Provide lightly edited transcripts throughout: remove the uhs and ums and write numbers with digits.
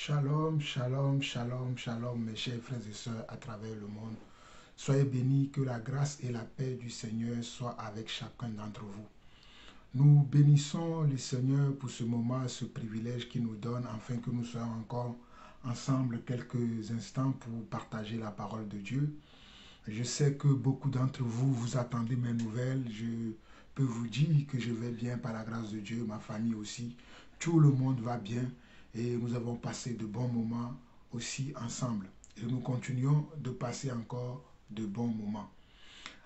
Shalom, shalom, shalom, shalom, mes chers frères et sœurs à travers le monde. Soyez bénis, que la grâce et la paix du Seigneur soient avec chacun d'entre vous. Nous bénissons le Seigneur pour ce moment, ce privilège qu'il nous donne, afin que nous soyons encore ensemble quelques instants pour partager la parole de Dieu. Je sais que beaucoup d'entre vous, vous attendez mes nouvelles. Je peux vous dire que je vais bien par la grâce de Dieu, ma famille aussi. Tout le monde va bien et nous avons passé de bons moments aussi ensemble. Et nous continuons de passer encore de bons moments.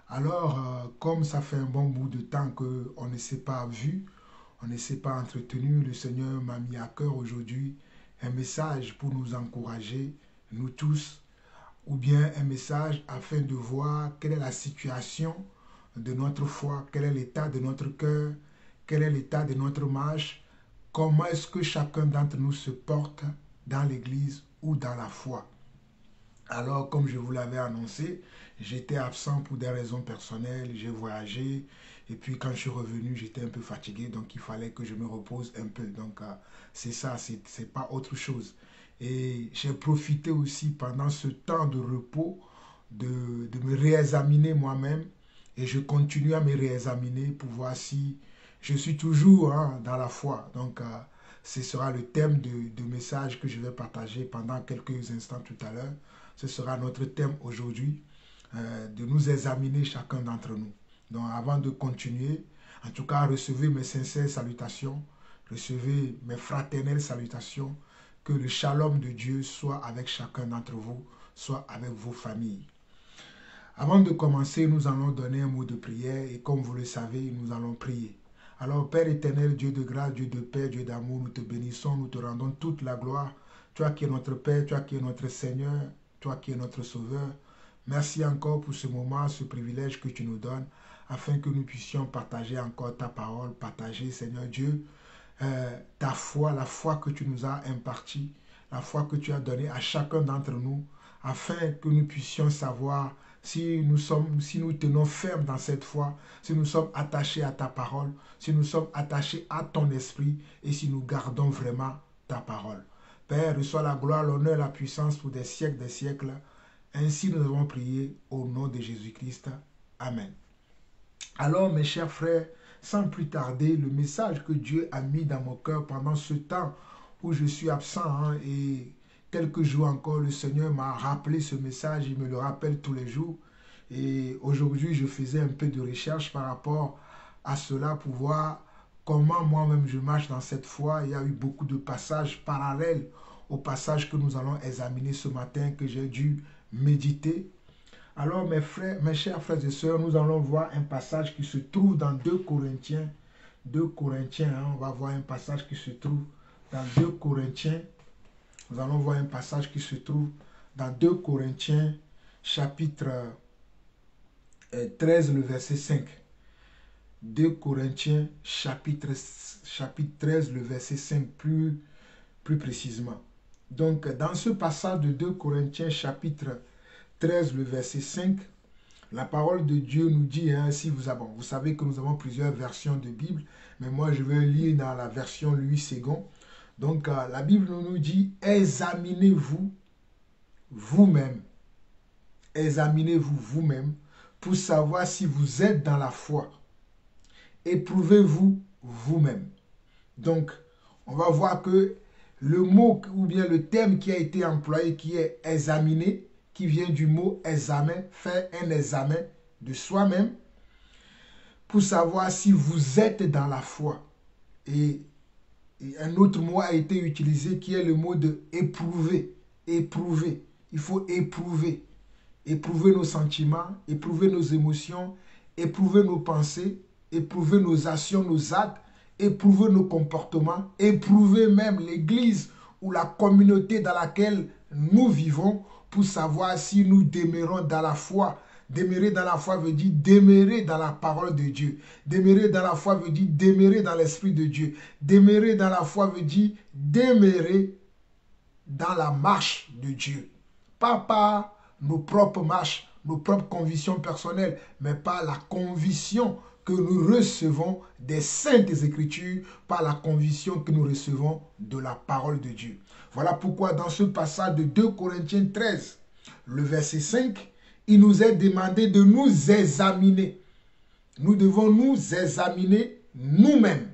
Alors, comme ça fait un bon bout de temps qu'on ne s'est pas vu, on ne s'est pas entretenu, le Seigneur m'a mis à cœur aujourd'hui un message pour nous encourager, nous tous, ou bien un message afin de voir quelle est la situation de notre foi, quel est l'état de notre cœur, quel est l'état de notre marche, comment est-ce que chacun d'entre nous se porte dans l'église ou dans la foi. Alors, comme je vous l'avais annoncé, j'étais absent pour des raisons personnelles, j'ai voyagé, et puis quand je suis revenu, j'étais un peu fatigué, donc il fallait que je me repose un peu. Donc, c'est ça, c'est pas autre chose. Et j'ai profité aussi pendant ce temps de repos de me réexaminer moi-même, et je continue à me réexaminer pour voir si je suis toujours dans la foi. Donc, ce sera le thème de message que je vais partager pendant quelques instants tout à l'heure. Ce sera notre thème aujourd'hui, de nous examiner chacun d'entre nous. Donc avant de continuer, en tout cas, recevez mes sincères salutations, recevez mes fraternelles salutations, que le shalom de Dieu soit avec chacun d'entre vous, soit avec vos familles. Avant de commencer, nous allons donner un mot de prière et comme vous le savez, nous allons prier. Alors Père éternel, Dieu de grâce, Dieu de paix, Dieu d'amour, nous te bénissons, nous te rendons toute la gloire. Toi qui es notre Père, toi qui es notre Seigneur, toi qui es notre Sauveur. Merci encore pour ce moment, ce privilège que tu nous donnes, afin que nous puissions partager encore ta parole, partager, Seigneur Dieu, ta foi, la foi que tu nous as impartie, la foi que tu as donnée à chacun d'entre nous, afin que nous puissions savoir si nous tenons ferme dans cette foi, si nous sommes attachés à ta parole, si nous sommes attachés à ton esprit et si nous gardons vraiment ta parole. Père, reçois la gloire, l'honneur, la puissance pour des siècles. Ainsi nous avons prié au nom de Jésus-Christ. Amen. Alors mes chers frères, sans plus tarder, le message que Dieu a mis dans mon cœur pendant ce temps où je suis absent et quelques jours encore, le Seigneur m'a rappelé ce message, il me le rappelle tous les jours. Et aujourd'hui, je faisais un peu de recherche par rapport à cela pour voir comment moi-même je marche dans cette foi. Il y a eu beaucoup de passages parallèles au passage que nous allons examiner ce matin, que j'ai dû méditer. Alors mes chers frères et sœurs, nous allons voir un passage qui se trouve dans 2 Corinthiens. 2 Corinthiens, on va voir un passage qui se trouve dans 2 Corinthiens. Nous allons voir un passage qui se trouve dans 2 Corinthiens, chapitre 13, le verset 5. 2 Corinthiens, chapitre 13, le verset 5, plus précisément. Donc, dans ce passage de 2 Corinthiens, chapitre 13, le verset 5, la parole de Dieu nous dit, si vous savez que nous avons plusieurs versions de Bible, mais moi je vais lire dans la version Louis II. Donc, la Bible nous dit, examinez-vous vous-même. Examinez-vous vous-même pour savoir si vous êtes dans la foi. Éprouvez-vous vous-même. Donc, on va voir que le mot ou bien le terme qui a été employé, qui est examiner, qui vient du mot examen, faire un examen de soi-même pour savoir si vous êtes dans la foi. Et un autre mot a été utilisé qui est le mot de éprouver. Éprouver. Il faut éprouver. Éprouver nos sentiments, éprouver nos émotions, éprouver nos pensées, éprouver nos actions, nos actes, éprouver nos comportements, éprouver même l'église ou la communauté dans laquelle nous vivons pour savoir si nous demeurons dans la foi. Demeurer dans la foi veut dire demeurer dans la parole de Dieu. Demeurer dans la foi veut dire demeurer dans l'Esprit de Dieu. Demeurer dans la foi veut dire demeurer dans la marche de Dieu. Pas par nos propres marches, nos propres convictions personnelles, mais par la conviction que nous recevons des saintes écritures par la conviction que nous recevons de la parole de Dieu. Voilà pourquoi dans ce passage de 2 Corinthiens 13, le verset 5, il nous est demandé de nous examiner. Nous devons nous examiner nous-mêmes.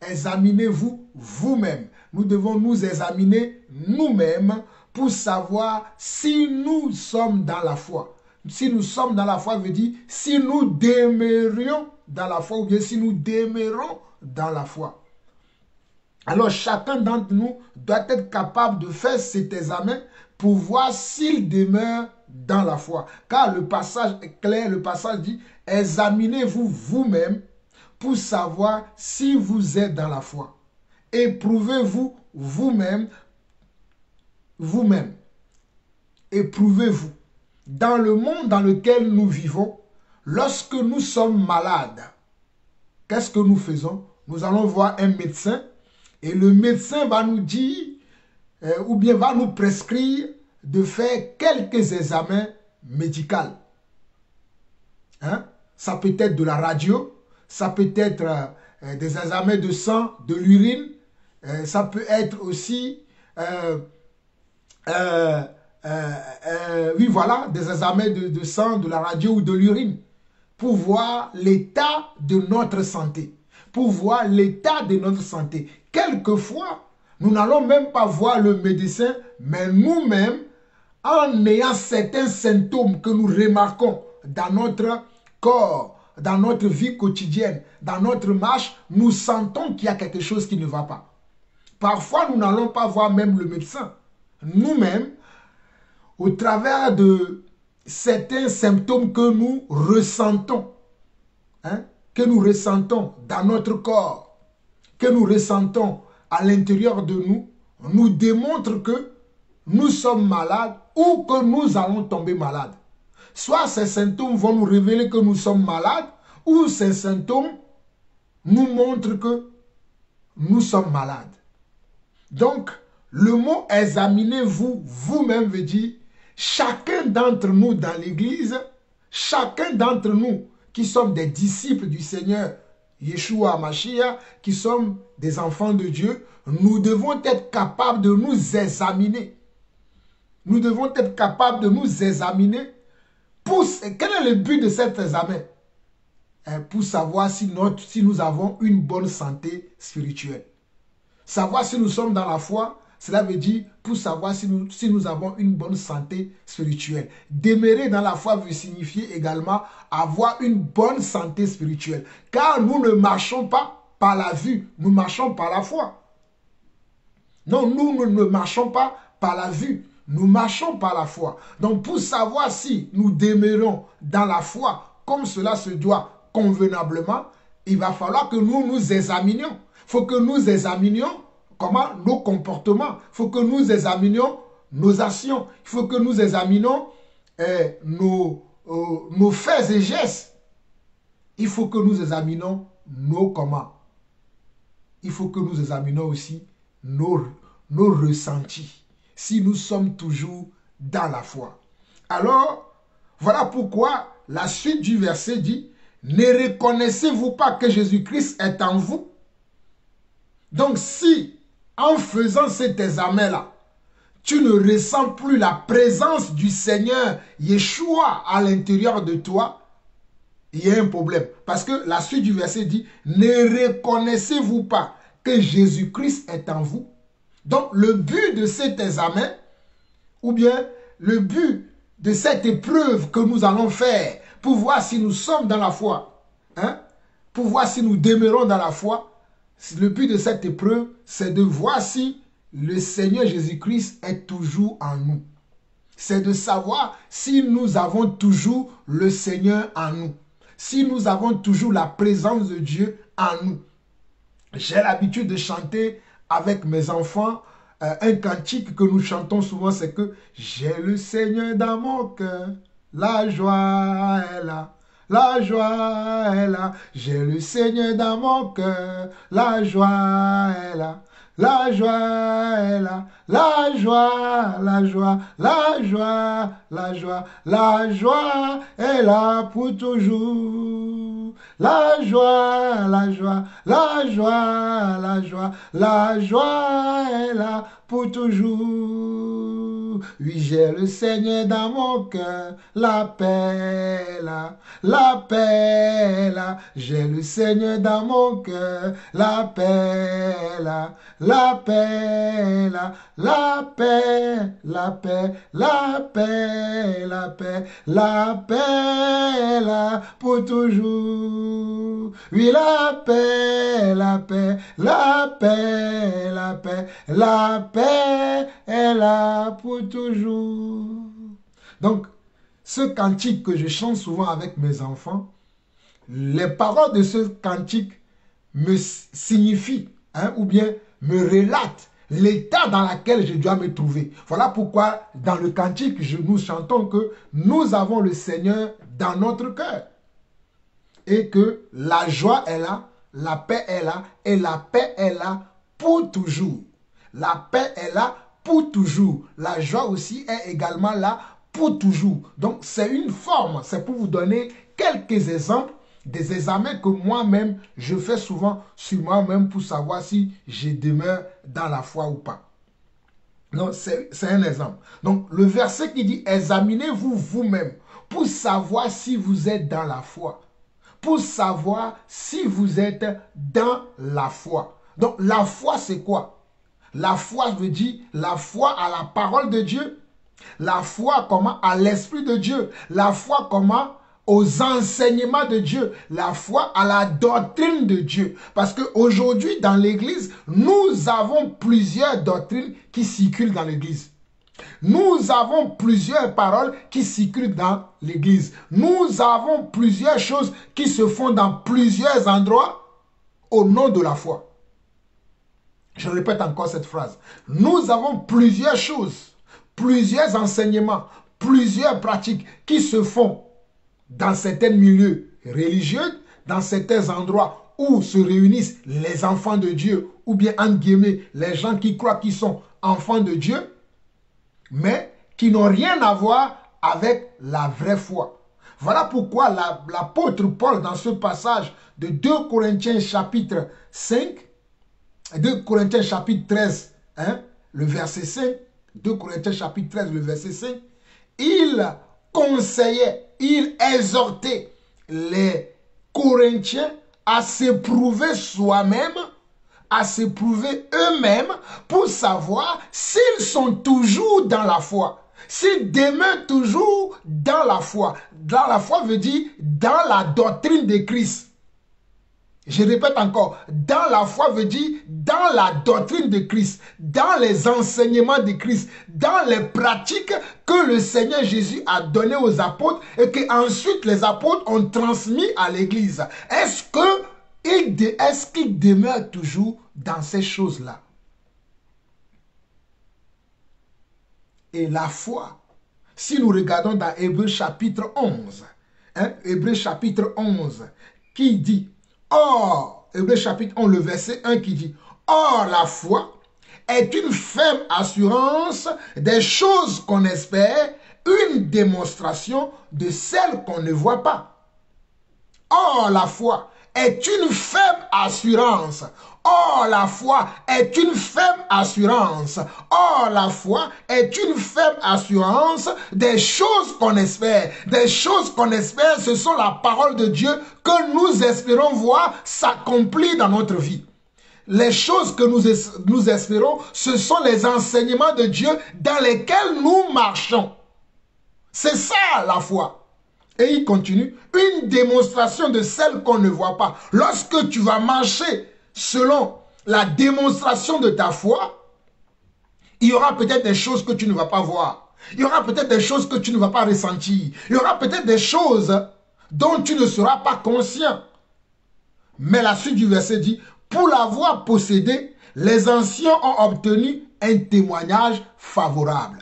Examinez-vous vous-même. Nous devons nous examiner nous-mêmes pour savoir si nous sommes dans la foi. Si nous sommes dans la foi, veut dire si nous demeurions dans la foi ou bien si nous demeurons dans la foi. Alors chacun d'entre nous doit être capable de faire cet examen pour voir s'il demeure dans la foi. Car le passage est clair, le passage dit « Examinez-vous vous-même pour savoir si vous êtes dans la foi. Éprouvez-vous vous-même, vous-même. Éprouvez-vous. » Dans le monde dans lequel nous vivons, lorsque nous sommes malades, qu'est-ce que nous faisons? Nous allons voir un médecin et le médecin va nous dire ou bien va nous prescrire de faire quelques examens médicaux. Hein? Ça peut être de la radio, ça peut être des examens de sang, de l'urine, ça peut être aussi oui, voilà, des examens de sang, de la radio ou de l'urine, pour voir l'état de notre santé. Pour voir l'état de notre santé. Quelquefois, nous n'allons même pas voir le médecin, mais nous-mêmes, en ayant certains symptômes que nous remarquons dans notre corps, dans notre vie quotidienne, dans notre marche, nous sentons qu'il y a quelque chose qui ne va pas. Parfois, nous n'allons pas voir même le médecin. Nous-mêmes, au travers de certains symptômes que nous ressentons, hein, que nous ressentons dans notre corps, que nous ressentons à l'intérieur de nous, nous démontre que nous sommes malades ou que nous allons tomber malades. Soit ces symptômes vont nous révéler que nous sommes malades, ou ces symptômes nous montrent que nous sommes malades. Donc, le mot « examinez-vous vous-même » veut dire chacun d'entre nous dans l'église, chacun d'entre nous qui sommes des disciples du Seigneur Yeshua HaMashiach, qui sommes des enfants de Dieu, nous devons être capables de nous examiner. Nous devons être capables de nous examiner. Quel est le but de cet examen? Pour savoir si nous avons une bonne santé spirituelle. Savoir si nous sommes dans la foi, cela veut dire pour savoir si nous avons une bonne santé spirituelle. Demeurer dans la foi veut signifier également avoir une bonne santé spirituelle. Car nous ne marchons pas par la vue, nous marchons par la foi. Non, nous ne marchons pas par la vue, nous marchons par la foi. Donc pour savoir si nous demeurons dans la foi comme cela se doit convenablement, il va falloir que nous nous examinions. Il faut que nous examinions comment nos comportements, il faut que nous examinions nos actions, il faut que nous examinions nos faits et gestes. Il faut que nous examinions nos comment. Il faut que nous examinions aussi nos ressentis, si nous sommes toujours dans la foi. Alors, voilà pourquoi la suite du verset dit, « Ne reconnaissez-vous pas que Jésus-Christ est en vous ?» Donc si, en faisant cet examen-là, tu ne ressens plus la présence du Seigneur Yeshua à l'intérieur de toi, il y a un problème. Parce que la suite du verset dit, « Ne reconnaissez-vous pas que Jésus-Christ est en vous ?» Donc le but de cet examen, ou bien le but de cette épreuve que nous allons faire pour voir si nous sommes dans la foi, hein, pour voir si nous demeurons dans la foi, le but de cette épreuve, c'est de voir si le Seigneur Jésus-Christ est toujours en nous. C'est de savoir si nous avons toujours le Seigneur en nous. Si nous avons toujours la présence de Dieu en nous. J'ai l'habitude de chanter avec mes enfants un cantique que nous chantons souvent, c'est que j'ai le Seigneur dans mon cœur, la joie est là. La joie est là, j'ai le Seigneur dans mon cœur, la joie est là, la joie est là, la joie, la joie, la joie, la joie, la joie est là pour toujours. La joie, la joie, la joie, la joie, la joie est là pour toujours. Oui, j'ai le Seigneur dans mon cœur, la paix là, la paix là. J'ai le Seigneur dans mon cœur, la paix là, la paix là, la paix, la paix, la paix, la paix, la paix là pour toujours. Oui, la paix, la paix, la paix, la paix, la paix est là pour toujours. Donc, ce cantique que je chante souvent avec mes enfants, les paroles de ce cantique me signifient, ou bien me relatent l'état dans lequel je dois me trouver. Voilà pourquoi dans le cantique, nous chantons que nous avons le Seigneur dans notre cœur. Et que la joie est là, la paix est là, et la paix est là pour toujours. La paix est là pour toujours. La joie aussi est également là pour toujours. Donc c'est une forme, c'est pour vous donner quelques exemples des examens que moi-même je fais souvent sur moi-même pour savoir si je demeure dans la foi ou pas. Donc c'est un exemple. Donc le verset qui dit « Examinez-vous vous-même pour savoir si vous êtes dans la foi. » Pour savoir si vous êtes dans la foi. Donc la foi c'est quoi? La foi veut dire la foi à la parole de Dieu. La foi comment? À l'Esprit de Dieu. La foi comment? Aux enseignements de Dieu. La foi à la doctrine de Dieu. Parce qu'aujourd'hui dans l'église, nous avons plusieurs doctrines qui circulent dans l'église. Nous avons plusieurs paroles qui circulent dans l'église. Nous avons plusieurs choses qui se font dans plusieurs endroits au nom de la foi. Je répète encore cette phrase. Nous avons plusieurs choses, plusieurs enseignements, plusieurs pratiques qui se font dans certains milieux religieux, dans certains endroits où se réunissent les enfants de Dieu, ou bien entre guillemets, les gens qui croient qu'ils sont enfants de Dieu, mais qui n'ont rien à voir avec la vraie foi. Voilà pourquoi l'apôtre Paul, dans ce passage de 2 Corinthiens chapitre 5, 2 Corinthiens chapitre 13, le verset 5, 2 Corinthiens chapitre 13, le verset 5, il conseillait, il exhortait les Corinthiens à s'éprouver soi-même, à s'éprouver eux-mêmes pour savoir s'ils sont toujours dans la foi. S'ils demeurent toujours dans la foi. Dans la foi veut dire dans la doctrine de Christ. Je répète encore, dans la foi veut dire dans la doctrine de Christ, dans les enseignements de Christ, dans les pratiques que le Seigneur Jésus a données aux apôtres et que ensuite les apôtres ont transmis à l'église. Est-ce qu'ils demeurent toujours dans ces choses-là? Et la foi, si nous regardons dans Hébreux chapitre 11, Hébreux chapitre 11, qui dit, or, Hébreux chapitre 11, le verset 1 qui dit, or la foi est une ferme assurance des choses qu'on espère, une démonstration de celles qu'on ne voit pas. Or la foi est une ferme assurance. Or, la foi est une ferme assurance. Or, la foi est une ferme assurance des choses qu'on espère. Des choses qu'on espère, ce sont la parole de Dieu que nous espérons voir s'accomplir dans notre vie. Les choses que nous espérons, ce sont les enseignements de Dieu dans lesquels nous marchons. C'est ça la foi. Et il continue, une démonstration de celle qu'on ne voit pas. Lorsque tu vas marcher selon la démonstration de ta foi, il y aura peut-être des choses que tu ne vas pas voir. Il y aura peut-être des choses que tu ne vas pas ressentir. Il y aura peut-être des choses dont tu ne seras pas conscient. Mais la suite du verset dit, pour l'avoir possédé, les anciens ont obtenu un témoignage favorable.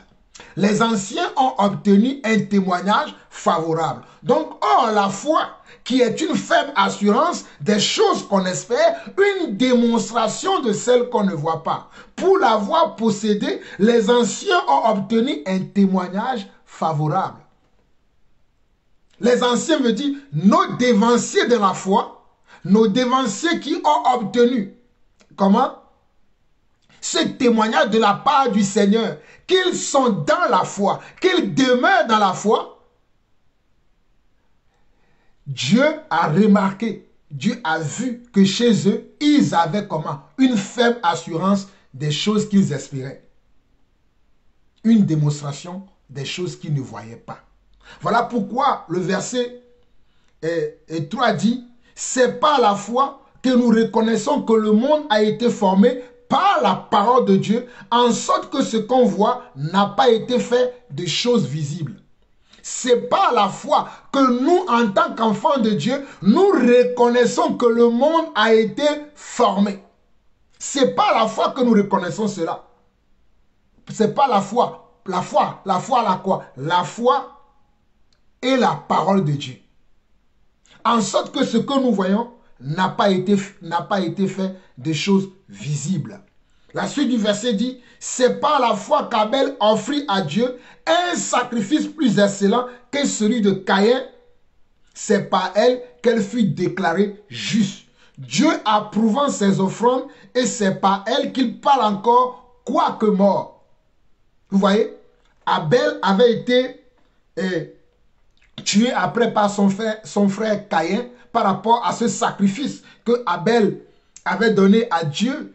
Les anciens ont obtenu un témoignage favorable. Donc, or, la foi qui est une faible assurance des choses qu'on espère, une démonstration de celles qu'on ne voit pas. Pour l'avoir possédée, les anciens ont obtenu un témoignage favorable. Les anciens me disent, nos dévanciers de la foi, nos dévanciers qui ont obtenu, comment? Ce témoignage de la part du Seigneur, qu'ils sont dans la foi, qu'ils demeurent dans la foi. Dieu a remarqué, Dieu a vu que chez eux, ils avaient comment? Une faible assurance des choses qu'ils espéraient. Une démonstration des choses qu'ils ne voyaient pas. Voilà pourquoi le verset 3 dit, c'est par la foi que nous reconnaissons que le monde a été formé par la parole de Dieu, en sorte que ce qu'on voit n'a pas été fait de choses visibles. C'est par la foi que nous, en tant qu'enfants de Dieu, nous reconnaissons que le monde a été formé. C'est par la foi que nous reconnaissons cela. C'est pas la foi. La foi la quoi? La foi est la parole de Dieu. En sorte que ce que nous voyons n'a pas été fait de choses visibles. La suite du verset dit, c'est par la foi qu'Abel offrit à Dieu un sacrifice plus excellent que celui de Caïn. C'est par elle qu'elle fut déclarée juste. Dieu approuvant ses offrandes, et c'est par elle qu'il parle encore, quoique mort. Vous voyez, Abel avait été tué après par son frère Caïn par rapport à ce sacrifice que Abel avait donné à Dieu.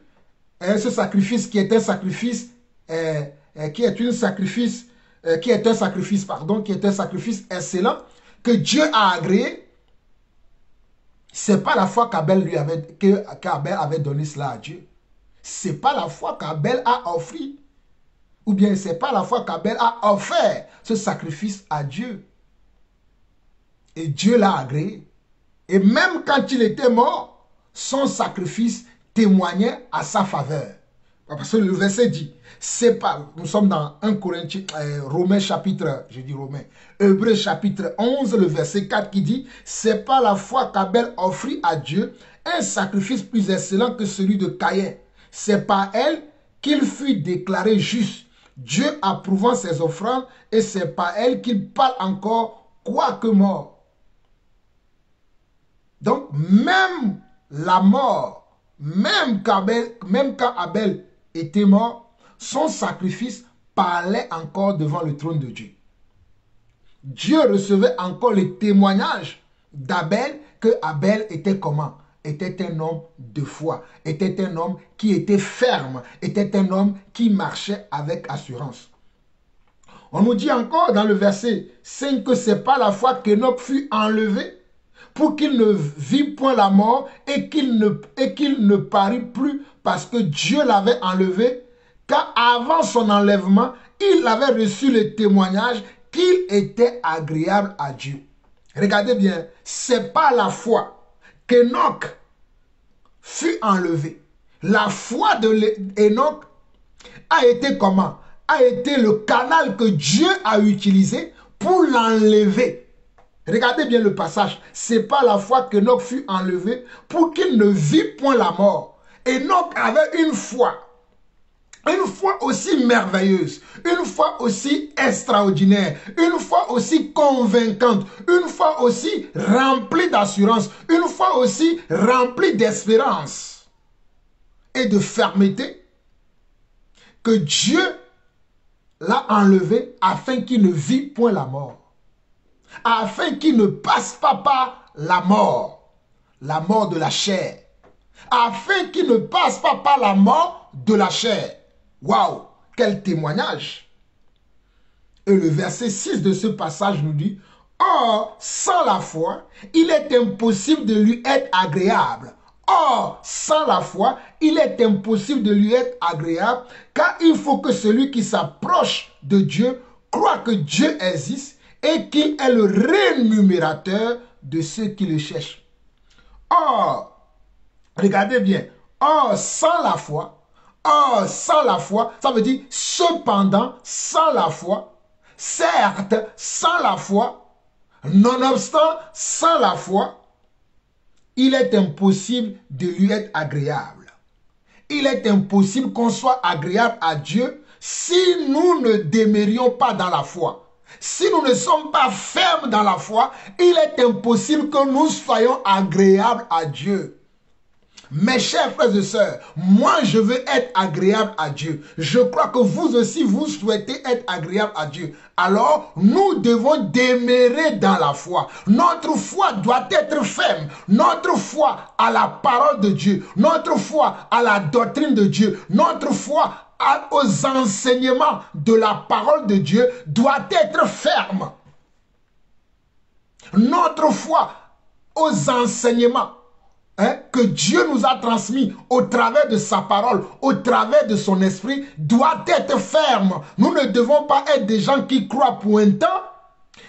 Ce sacrifice qui est un sacrifice excellent que Dieu a agréé. C'est pas la foi qu'Abel avait donné cela à Dieu. C'est pas la foi qu'Abel a offert. Ou bien c'est pas la foi qu'Abel a offert ce sacrifice à Dieu. Et Dieu l'a agréé. Et même quand il était mort, son sacrifice témoignait à sa faveur. Parce que le verset dit, c'est pas, nous sommes dans 1 Corinthiens, Hébreux chapitre 11, le verset 4 qui dit, c'est pas la foi qu'Abel offrit à Dieu un sacrifice plus excellent que celui de Caïn. C'est par elle qu'il fut déclaré juste, Dieu approuvant ses offrandes, et c'est par elle qu'il parle encore, quoique mort. Donc, même la mort, même quand Abel était mort, son sacrifice parlait encore devant le trône de Dieu. Dieu recevait encore le témoignage d'Abel que Abel était comment? Était un homme de foi, était un homme qui était ferme, était un homme qui marchait avec assurance. On nous dit encore dans le verset 5 que c'est pas la foi qu'Enoch fut enlevé pour qu'il ne vit point la mort et qu'il ne parut plus parce que Dieu l'avait enlevé, car avant son enlèvement, il avait reçu le témoignage qu'il était agréable à Dieu. Regardez bien, c'est pas la foi qu'Enoch fut enlevé. La foi d'Enoch a été comment? A été le canal que Dieu a utilisé pour l'enlever. Regardez bien le passage. C'est pas la foi qu'Enoch fut enlevé pour qu'il ne vit point la mort. Enoch avait une foi aussi merveilleuse, une foi aussi extraordinaire, une foi aussi convaincante, une foi aussi remplie d'assurance, une foi aussi remplie d'espérance et de fermeté, que Dieu l'a enlevé afin qu'il ne vit point la mort, afin qu'il ne passe pas par la mort de la chair, afin qu'il ne passe pas par la mort de la chair. Waouh, quel témoignage! Et le verset 6 de ce passage nous dit, or, sans la foi, il est impossible de lui être agréable. Or, sans la foi, il est impossible de lui être agréable, car il faut que celui qui s'approche de Dieu croit que Dieu existe et qu'il est le rémunérateur de ceux qui le cherchent. Or, regardez bien, or, sans la foi, ça veut dire cependant, sans la foi, certes, sans la foi, Nonobstant, sans la foi, il est impossible de lui être agréable. Il est impossible qu'on soit agréable à Dieu si nous ne demeurions pas dans la foi. Si nous ne sommes pas fermes dans la foi, il est impossible que nous soyons agréables à Dieu. Mes chers frères et sœurs, moi je veux être agréable à Dieu. Je crois que vous aussi, vous souhaitez être agréable à Dieu. Alors, nous devons demeurer dans la foi. Notre foi doit être ferme. Notre foi à la parole de Dieu. Notre foi à la doctrine de Dieu. Notre foi aux enseignements de la parole de Dieu doit être ferme. Notre foi aux enseignements que Dieu nous a transmis au travers de sa parole, au travers de son esprit, doit être ferme. Nous ne devons pas être des gens qui croient pour un temps.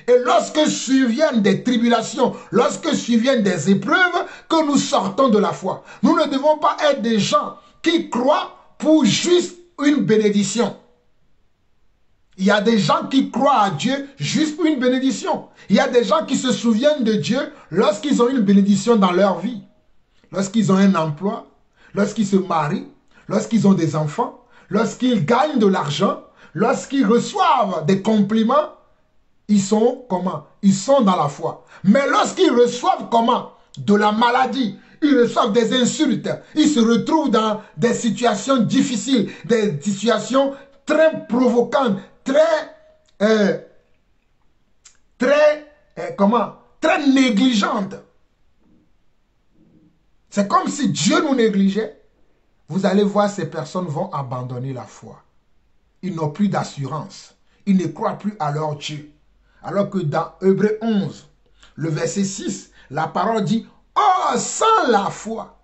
Et lorsque surviennent des tribulations, lorsque surviennent des épreuves, que nous sortons de la foi. Nous ne devons pas être des gens qui croient pour juste une bénédiction. Il y a des gens qui croient à Dieu juste pour une bénédiction. Il y a des gens qui se souviennent de Dieu lorsqu'ils ont une bénédiction dans leur vie. Lorsqu'ils ont un emploi, lorsqu'ils se marient, lorsqu'ils ont des enfants, lorsqu'ils gagnent de l'argent, lorsqu'ils reçoivent des compliments, ils sont comment? Ils sont dans la foi. Mais lorsqu'ils reçoivent comment? De la maladie, ils reçoivent des insultes, ils se retrouvent dans des situations difficiles, des situations très provocantes, très négligentes. C'est comme si Dieu nous négligeait. Vous allez voir, ces personnes vont abandonner la foi. Ils n'ont plus d'assurance. Ils ne croient plus à leur Dieu. Alors que dans Hébreux 11, le verset 6, la parole dit « Oh, sans la foi,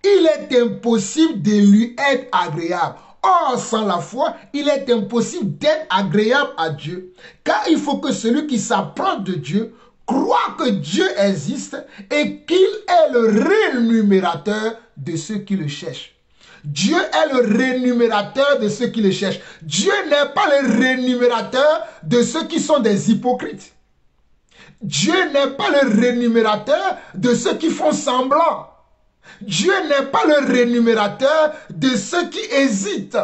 il est impossible de lui être agréable. Or, sans la foi, il est impossible d'être agréable à Dieu. Car il faut que celui qui s'approche de Dieu croit que Dieu existe et qu'il est le rémunérateur de ceux qui le cherchent. » Dieu est le rémunérateur de ceux qui le cherchent. Dieu n'est pas le rémunérateur de ceux qui sont des hypocrites. Dieu n'est pas le rémunérateur de ceux qui font semblant. Dieu n'est pas le rémunérateur de ceux qui hésitent.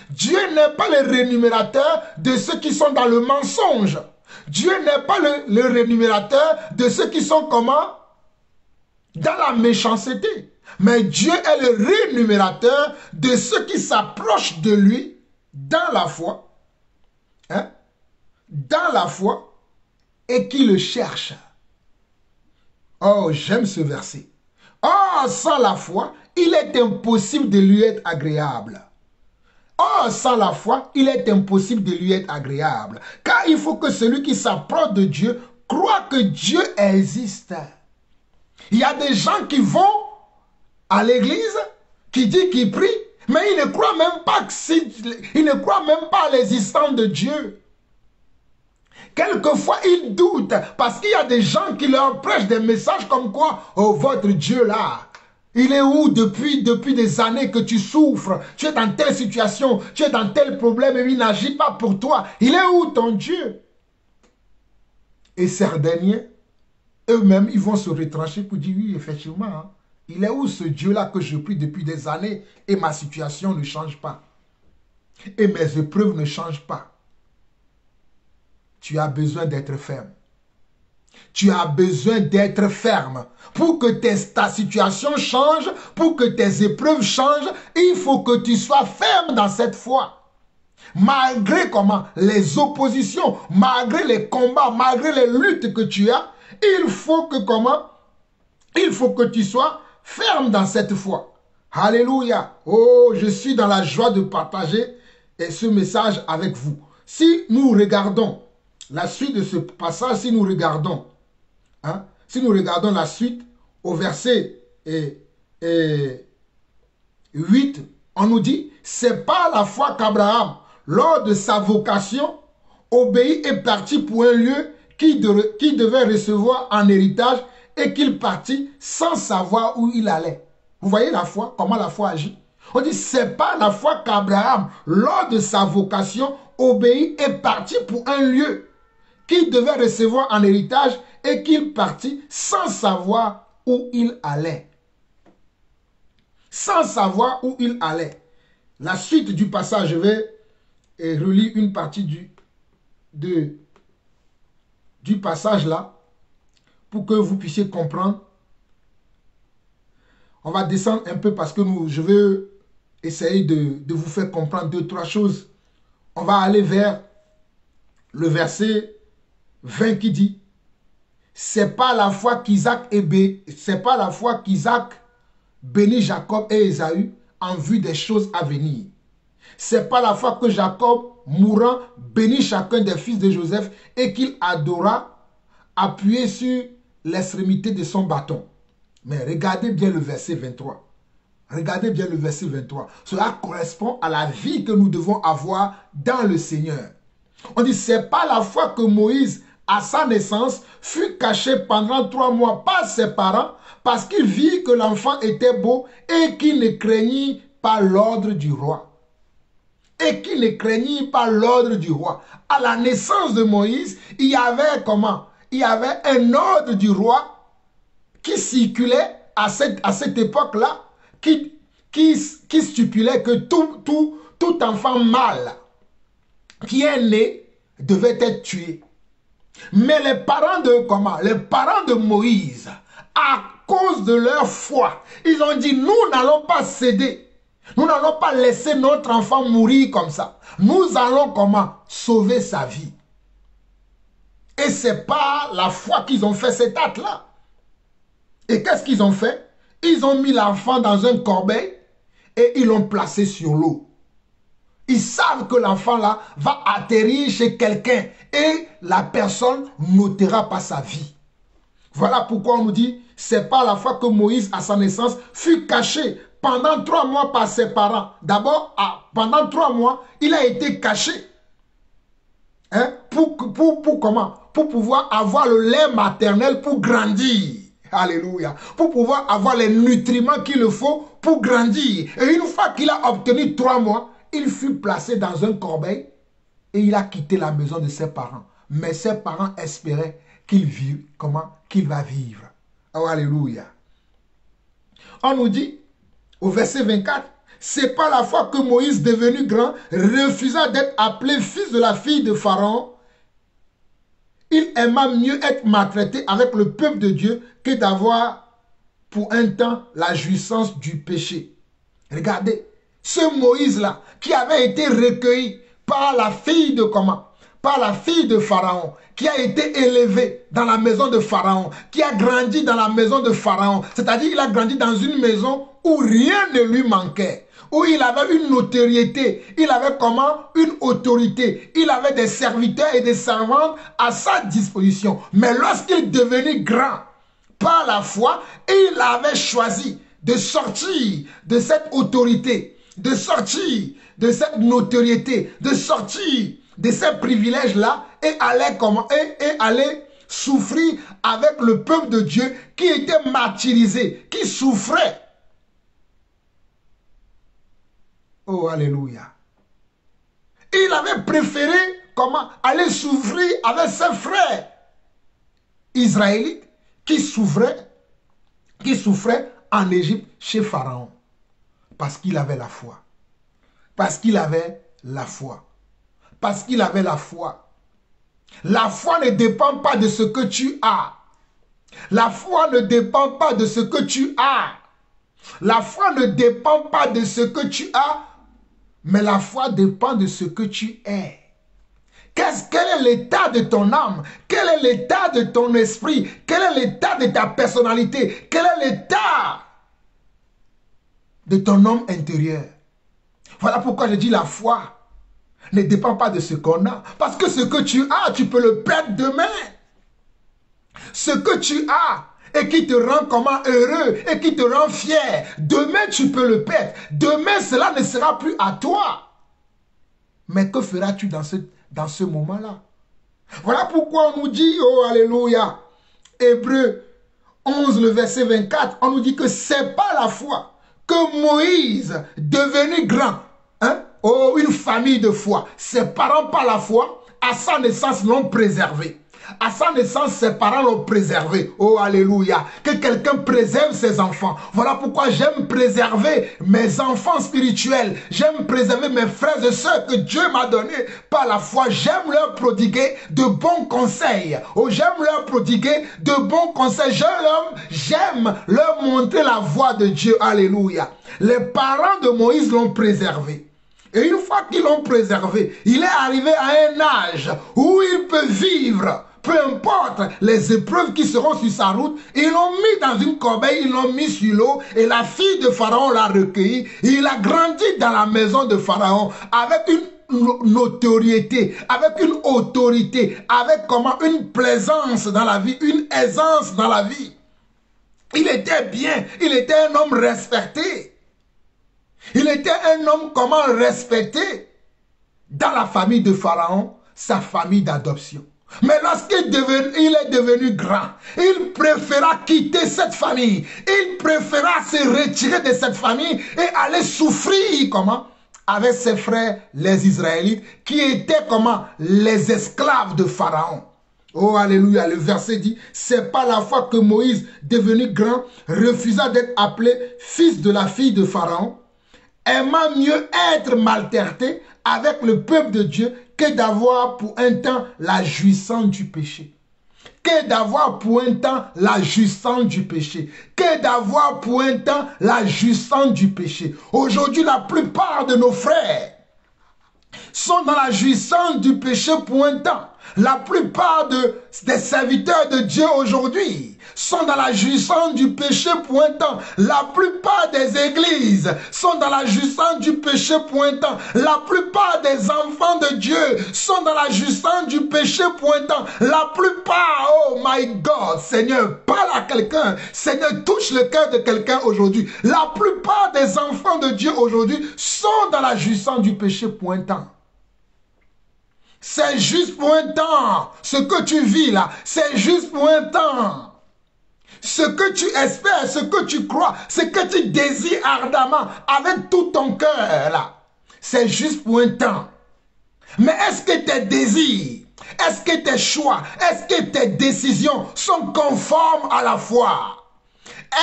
Dieu n'est pas le rémunérateur de ceux qui sont dans le mensonge. Dieu n'est pas le rémunérateur de ceux qui sont comment? Dans la méchanceté. Mais Dieu est le rémunérateur de ceux qui s'approchent de lui dans la foi. Dans la foi et qui le cherchent. Oh, j'aime ce verset. Oh, sans la foi, il est impossible de lui être agréable. Oh, sans la foi, il est impossible de lui être agréable. Car il faut que celui qui s'approche de Dieu croit que Dieu existe. Il y a des gens qui vont à l'église, qui disent qu'ils prient, mais ils ne croient même pas à l'existence de Dieu. Quelquefois, ils doutent parce qu'il y a des gens qui leur prêchent des messages comme quoi « Oh, votre Dieu là, il est où depuis des années que tu souffres? Tu es dans telle situation, tu es dans tel problème et il n'agit pas pour toi. Il est où ton Dieu ?» Et ces derniers, eux-mêmes, ils vont se retrancher pour dire « Oui, effectivement, hein, il est où ce Dieu-là que je prie depuis des années et ma situation ne change pas? Et mes épreuves ne changent pas. » Tu as besoin d'être ferme. Tu as besoin d'être ferme. Pour que ta situation change, pour que tes épreuves changent, il faut que tu sois ferme dans cette foi. Malgré comment? Les oppositions, malgré les combats, malgré les luttes que tu as, il faut que comment? Il faut que tu sois ferme dans cette foi. Alléluia. Oh, je suis dans la joie de partager ce message avec vous. Si nous regardons la suite de ce passage, si nous regardons la suite au verset 8, on nous dit, c'est par la foi qu'Abraham, lors de sa vocation, obéit et partit pour un lieu qu'il devait recevoir en héritage et qu'il partit sans savoir où il allait. Vous voyez la foi, comment la foi agit? On dit, c'est par la foi qu'Abraham, lors de sa vocation, obéit et partit pour un lieu qu'il devait recevoir en héritage et qu'il partit sans savoir où il allait. Sans savoir où il allait. La suite du passage, je vais relire une partie du passage là pour que vous puissiez comprendre. On va descendre un peu parce que je vais essayer de vous faire comprendre 2-3 choses. On va aller vers le verset 20 qui dit: c'est pas la foi qu'Isaac bénit Jacob et Ésaü en vue des choses à venir. C'est pas la foi que Jacob, mourant, bénit chacun des fils de Joseph et qu'il adora, appuyé sur l'extrémité de son bâton. Mais regardez bien le verset 23. Regardez bien le verset 23. Cela correspond à la vie que nous devons avoir dans le Seigneur. On dit, c'est pas la foi que Moïse, à sa naissance, fut caché pendant 3 mois par ses parents parce qu'il vit que l'enfant était beau et qu'il ne craignit pas l'ordre du roi. Et qu'il ne craignit pas l'ordre du roi. À la naissance de Moïse, il y avait comment? Il y avait un ordre du roi qui circulait à cette époque-là, qui stipulait que tout enfant mâle qui est né devait être tué. Mais les parents de Moïse, à cause de leur foi, ils ont dit, nous n'allons pas céder. Nous n'allons pas laisser notre enfant mourir comme ça. Nous allons sauver sa vie. Et ce n'est pas la foi qu'ils ont fait cet acte-là. Et qu'est-ce qu'ils ont fait? Ils ont mis l'enfant dans un corbeil et ils l'ont placé sur l'eau. Ils savent que l'enfant là va atterrir chez quelqu'un et la personne n'ôtera pas sa vie. Voilà pourquoi on nous dit, c'est pas la fois que Moïse à sa naissance fut caché pendant 3 mois par ses parents. D'abord, pendant 3 mois, il a été caché. Hein? Pour pouvoir avoir le lait maternel pour grandir. Alléluia. Pour pouvoir avoir les nutriments qu'il le faut pour grandir. Et une fois qu'il a obtenu 3 mois, il fut placé dans un corbeil et il a quitté la maison de ses parents. Mais ses parents espéraient qu'il vive, qu'il va vivre. Oh, alléluia. On nous dit, au verset 24, c'est pas la fois que Moïse, devenu grand, refusa d'être appelé fils de la fille de Pharaon. Il aima mieux être maltraité avec le peuple de Dieu que d'avoir pour un temps la jouissance du péché. Regardez, ce Moïse-là, qui avait été recueilli par la fille de par la fille de Pharaon, qui a été élevé dans la maison de Pharaon, qui a grandi dans la maison de Pharaon. C'est-à-dire qu'il a grandi dans une maison où rien ne lui manquait, où il avait une notoriété, il avait une autorité, il avait des serviteurs et des servantes à sa disposition. Mais lorsqu'il devenait grand, par la foi, il avait choisi de sortir de cette autorité, de sortir de cette notoriété, de sortir de ces privilèges-là et aller souffrir avec le peuple de Dieu qui était martyrisé, qui souffrait. Oh, alléluia. Il avait préféré aller souffrir avec ses frères israélites qui souffraient en Égypte chez Pharaon. Parce qu'il avait la foi. Parce qu'il avait la foi. Parce qu'il avait la foi. La foi ne dépend pas de ce que tu as. La foi ne dépend pas de ce que tu as. La foi ne dépend pas de ce que tu as, mais la foi dépend de ce que tu es. Quel est l'état de ton âme? Quel est l'état de ton esprit? Quel est l'état de ta personnalité? Quel est l'état de ton homme intérieur? Voilà pourquoi je dis la foi ne dépend pas de ce qu'on a. Parce que ce que tu as, tu peux le perdre demain. Ce que tu as et qui te rend heureux et qui te rend fier, demain tu peux le perdre. Demain cela ne sera plus à toi. Mais que feras-tu dans ce moment-là? Voilà pourquoi on nous dit, oh alléluia, Hébreux 11, le verset 24, on nous dit que c'est pas la foi que Moïse, devenu grand, oh, une famille de foi. Ses parents par la foi, à sa naissance, l'ont préservé. À sa naissance, ses parents l'ont préservé. Oh, alléluia. Que quelqu'un préserve ses enfants. Voilà pourquoi j'aime préserver mes enfants spirituels. J'aime préserver mes frères et sœurs que Dieu m'a donnés par la foi. J'aime leur prodiguer de bons conseils. Oh, j'aime leur prodiguer de bons conseils. J'aime leur montrer la voie de Dieu. Alléluia. Les parents de Moïse l'ont préservé. Et une fois qu'ils l'ont préservé, il est arrivé à un âge où il peut vivre. Peu importe les épreuves qui seront sur sa route, ils l'ont mis dans une corbeille, ils l'ont mis sur l'eau et la fille de Pharaon l'a recueilli. Il a grandi dans la maison de Pharaon avec une notoriété, avec une autorité, avec comment une plaisance dans la vie, une aisance dans la vie. Il était bien, il était un homme respecté. Il était un homme comment respecté dans la famille de Pharaon, sa famille d'adoption. Mais lorsqu'il est devenu grand, il préféra quitter cette famille. Il préféra se retirer de cette famille et aller souffrir, comment? Avec ses frères, les Israélites, qui étaient, comment? Les esclaves de Pharaon. Oh, alléluia, le verset dit, c'est pas la fois que Moïse, devenu grand, refusa d'être appelé fils de la fille de Pharaon, aimant mieux être maltraité avec le peuple de Dieu que d'avoir pour un temps la jouissance du péché. Que d'avoir pour un temps la jouissance du péché. Que d'avoir pour un temps la jouissance du péché. Aujourd'hui, la plupart de nos frères sont dans la jouissance du péché pour un temps. La plupart des serviteurs de Dieu aujourd'hui sont dans la jouissance du péché pour un temps. La plupart des églises sont dans la jouissance du péché pour un temps. La plupart des enfants de Dieu sont dans la jouissance du péché pour un temps. La plupart, oh my God, Seigneur, parle à quelqu'un. Seigneur, touche le cœur de quelqu'un aujourd'hui. La plupart des enfants de Dieu aujourd'hui sont dans la jouissance du péché pour un temps. C'est juste pour un temps. Ce que tu vis là, c'est juste pour un temps. Ce que tu espères, ce que tu crois, ce que tu désires ardemment avec tout ton cœur là, c'est juste pour un temps. Mais est-ce que tes désirs, est-ce que tes choix, est-ce que tes décisions sont conformes à la foi?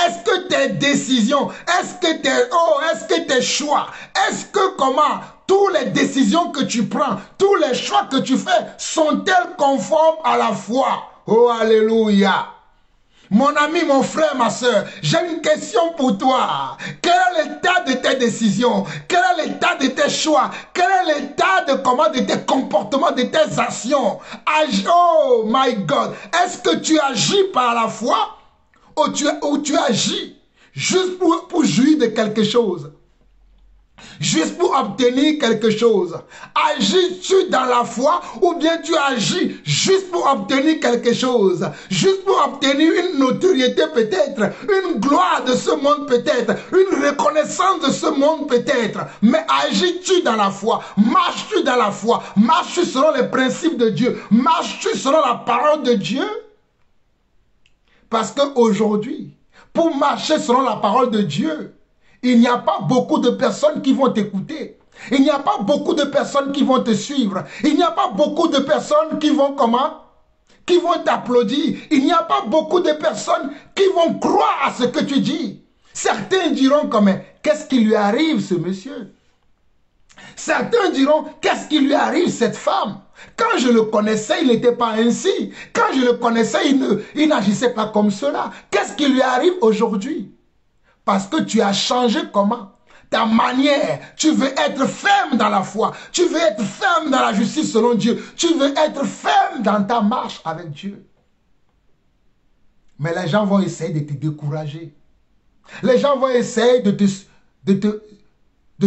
Est-ce que tes décisions, est-ce que tes choix, est-ce que comment toutes les décisions que tu prends, tous les choix que tu fais, sont-elles conformes à la foi? Oh, alléluia! Mon ami, mon frère, ma soeur, j'ai une question pour toi. Quel est l'état de tes décisions? Quel est l'état de tes choix? Quel est l'état de tes comportements, de tes actions? Oh my God! Est-ce que tu agis par la foi? Ou tu agis juste pour jouir de quelque chose, juste pour obtenir quelque chose? Agis-tu dans la foi ou bien tu agis juste pour obtenir quelque chose, juste pour obtenir une notoriété peut-être, une gloire de ce monde peut-être, une reconnaissance de ce monde peut-être? Mais agis-tu dans la foi? Marches-tu dans la foi? Marches-tu selon les principes de Dieu? Marches-tu selon la parole de Dieu? Parce qu'aujourd'hui, pour marcher selon la parole de Dieu, il n'y a pas beaucoup de personnes qui vont t'écouter. Il n'y a pas beaucoup de personnes qui vont te suivre. Il n'y a pas beaucoup de personnes qui vont qui vont t'applaudir. Il n'y a pas beaucoup de personnes qui vont croire à ce que tu dis. Certains diront comme, qu'est-ce qui lui arrive ce monsieur? Certains diront, qu'est-ce qui lui arrive cette femme? Quand je le connaissais, il n'était pas ainsi. Quand je le connaissais, il n'agissait pas comme cela. Qu'est-ce qui lui arrive aujourd'hui? Parce que tu as changé comment? Ta manière. Tu veux être ferme dans la foi. Tu veux être ferme dans la justice selon Dieu. Tu veux être ferme dans ta marche avec Dieu. Mais les gens vont essayer de te décourager. Les gens vont essayer de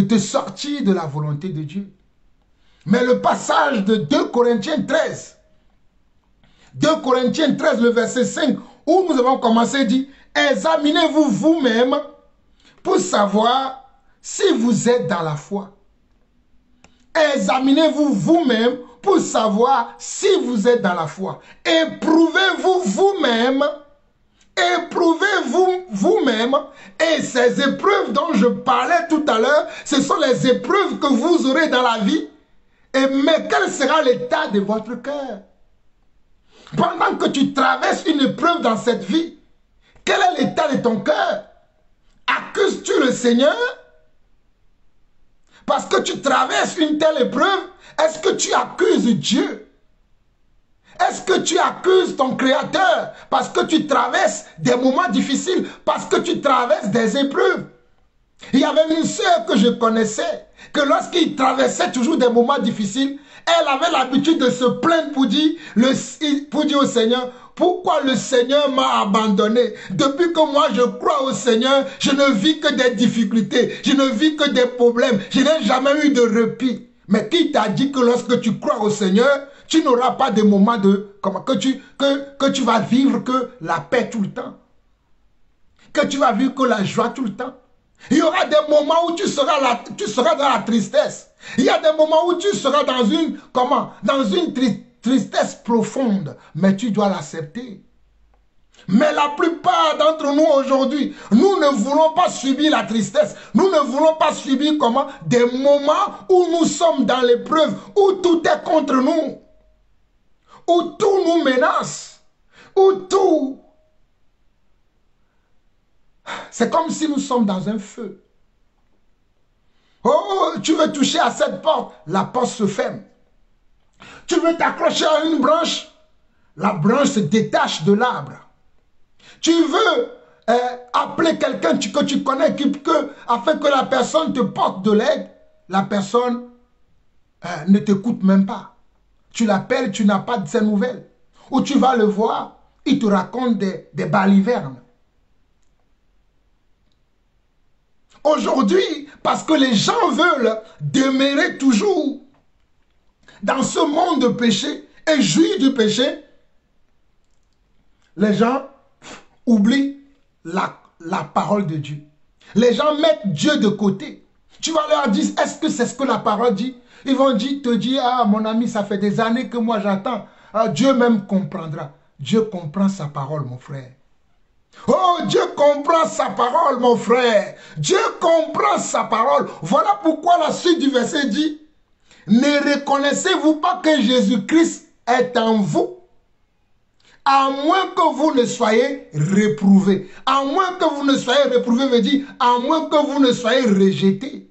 te sortir de la volonté de Dieu. Mais le passage de 2 Corinthiens 13, 2 Corinthiens 13, le verset 5, où nous avons commencé, dit, examinez-vous vous-même pour savoir si vous êtes dans la foi. Examinez-vous vous-même pour savoir si vous êtes dans la foi. Éprouvez-vous vous-même Éprouvez-vous vous-même, et ces épreuves dont je parlais tout à l'heure, ce sont les épreuves que vous aurez dans la vie. Mais quel sera l'état de votre cœur? Pendant que tu traverses une épreuve dans cette vie, quel est l'état de ton cœur? Accuses-tu le Seigneur? Parce que tu traverses une telle épreuve, est-ce que tu accuses Dieu? Est-ce que tu accuses ton Créateur parce que tu traverses des moments difficiles, parce que tu traverses des épreuves? Il y avait une sœur que je connaissais, que lorsqu'il traversait toujours des moments difficiles, elle avait l'habitude de se plaindre pour dire au Seigneur, pourquoi le Seigneur m'a abandonné? Depuis que moi je crois au Seigneur, je ne vis que des difficultés, je ne vis que des problèmes, je n'ai jamais eu de répit. Mais qui t'a dit que lorsque tu crois au Seigneur, tu n'auras pas de moments que tu vas vivre que la paix tout le temps, que tu vas vivre que la joie tout le temps? Il y aura des moments où tu seras dans la tristesse. Il y a des moments où tu seras dans une tristesse profonde. Mais tu dois l'accepter. Mais la plupart d'entre nous aujourd'hui, nous ne voulons pas subir la tristesse. Nous ne voulons pas subir des moments où nous sommes dans l'épreuve, où tout est contre nous, où tout nous menace, où tout... C'est comme si nous sommes dans un feu. Oh, tu veux toucher à cette porte, la porte se ferme. Tu veux t'accrocher à une branche, la branche se détache de l'arbre. Tu veux appeler quelqu'un que tu connais afin que la personne te porte de l'aide, la personne ne t'écoute même pas. Tu l'appelles, tu n'as pas de ses nouvelles. Ou tu vas le voir, il te raconte des balivernes. Aujourd'hui, parce que les gens veulent demeurer toujours dans ce monde de péché et jouir du péché, les gens oublient la parole de Dieu. Les gens mettent Dieu de côté. Tu vas leur dire, est-ce que c'est ce que la parole dit? Ils vont te dire, ah mon ami, ça fait des années que moi j'attends. Ah, Dieu même comprendra. Dieu comprend sa parole, mon frère. Oh, Dieu comprend sa parole, mon frère. Dieu comprend sa parole. Voilà pourquoi la suite du verset dit, ne reconnaissez-vous pas que Jésus-Christ est en vous, à moins que vous ne soyez réprouvés. À moins que vous ne soyez réprouvés veut dire, à moins que vous ne soyez rejetés.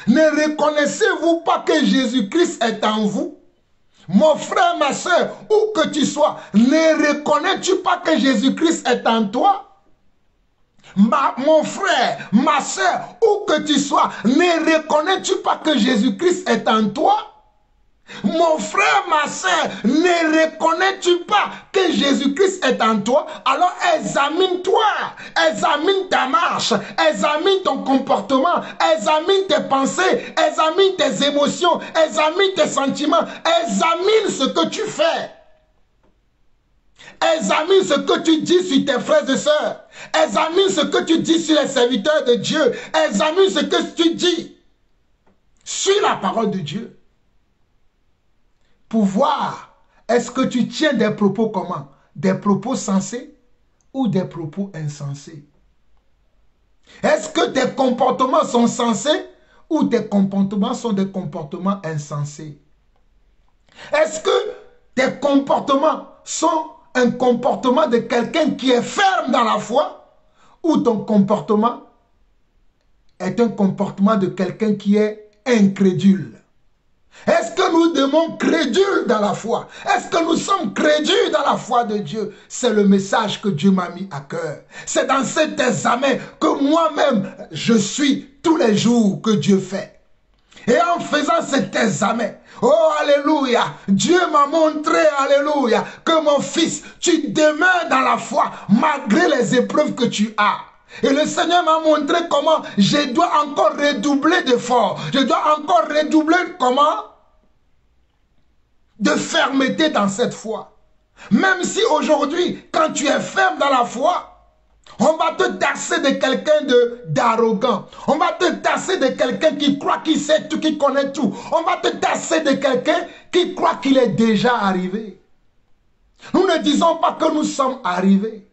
Ne reconnaissez-vous pas que Jésus-Christ est en vous? Mon frère, ma soeur, où que tu sois, ne reconnais-tu pas que Jésus-Christ est en toi? Mon frère, ma soeur, où que tu sois, ne reconnais-tu pas que Jésus-Christ est en toi? Mon frère, ma soeur, ne reconnais-tu pas que Jésus-Christ est en toi? Alors examine-toi, examine ta marche, examine ton comportement, examine tes pensées, examine tes émotions, examine tes sentiments, examine ce que tu fais. Examine ce que tu dis sur tes frères et sœurs. Examine ce que tu dis sur les serviteurs de Dieu. Examine ce que tu dis sur la parole de Dieu. Pour voir, est-ce que tu tiens des propos comment? Des propos sensés ou des propos insensés? Est-ce que tes comportements sont sensés ou tes comportements sont des comportements insensés? Est-ce que tes comportements sont un comportement de quelqu'un qui est ferme dans la foi ou ton comportement est un comportement de quelqu'un qui est incrédule? Est-ce que nous demeurons crédules dans la foi? Est-ce que nous sommes crédules dans la foi de Dieu? C'est le message que Dieu m'a mis à cœur. C'est dans cet examen que moi-même, je suis tous les jours que Dieu fait. Et en faisant cet examen, oh alléluia, Dieu m'a montré, alléluia, que mon fils, tu demeures dans la foi malgré les épreuves que tu as. Et le Seigneur m'a montré comment je dois encore redoubler d'efforts. Je dois encore redoubler de fermeté dans cette foi. Même si aujourd'hui, quand tu es ferme dans la foi, on va te tasser de quelqu'un d'arrogant. On va te tasser de quelqu'un qui croit qu'il sait tout, qui connaît tout. On va te tasser de quelqu'un qui croit qu'il est déjà arrivé. Nous ne disons pas que nous sommes arrivés.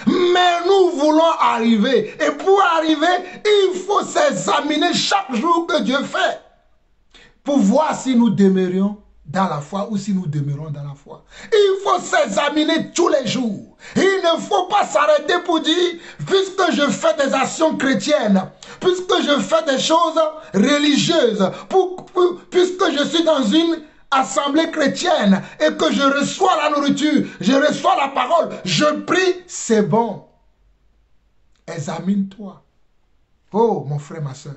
Mais nous voulons arriver. Et pour arriver, il faut s'examiner chaque jour que Dieu fait. Pour voir si nous demeurions dans la foi ou si nous demeurons dans la foi. Il faut s'examiner tous les jours. Il ne faut pas s'arrêter pour dire, puisque je fais des actions chrétiennes, puisque je fais des choses religieuses, puisque je suis dans une assemblée chrétienne et que je reçois la nourriture, je reçois la parole, je prie, c'est bon. Examine-toi. Oh, mon frère, ma soeur.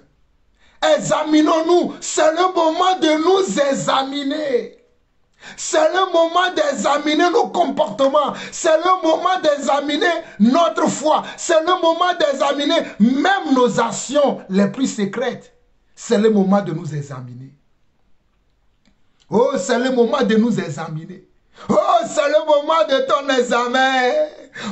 Examinons-nous. C'est le moment de nous examiner. C'est le moment d'examiner nos comportements. C'est le moment d'examiner notre foi. C'est le moment d'examiner même nos actions les plus secrètes. C'est le moment de nous examiner. Oh, c'est le moment de nous examiner. Oh, c'est le moment de ton examen.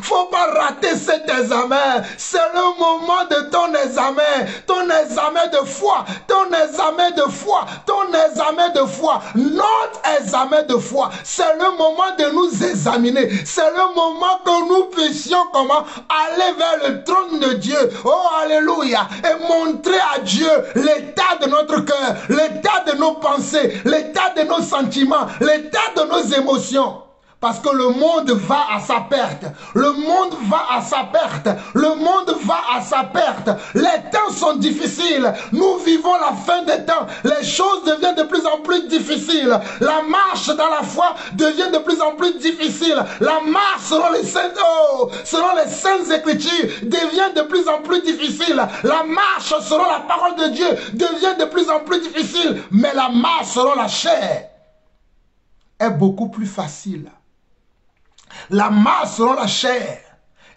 Faut pas rater cet examen. C'est le moment de ton examen de foi, ton examen de foi, ton examen de foi, notre examen de foi. C'est le moment de nous examiner. C'est le moment que nous puissions comment aller vers le trône de Dieu. Oh, alléluia. Et montrer à Dieu l'état de notre cœur, l'état de nos pensées, l'état de nos sentiments, l'état de nos émotions. Parce que le monde va à sa perte. Le monde va à sa perte. Le monde va à sa perte. Les temps sont difficiles. Nous vivons la fin des temps. Les choses deviennent de plus en plus difficiles. La marche dans la foi devient de plus en plus difficile. La marche selon les saintes écritures devient de plus en plus difficile. La marche selon la parole de Dieu devient de plus en plus difficile. Mais la marche selon la chair est beaucoup plus facile. La marche selon la chair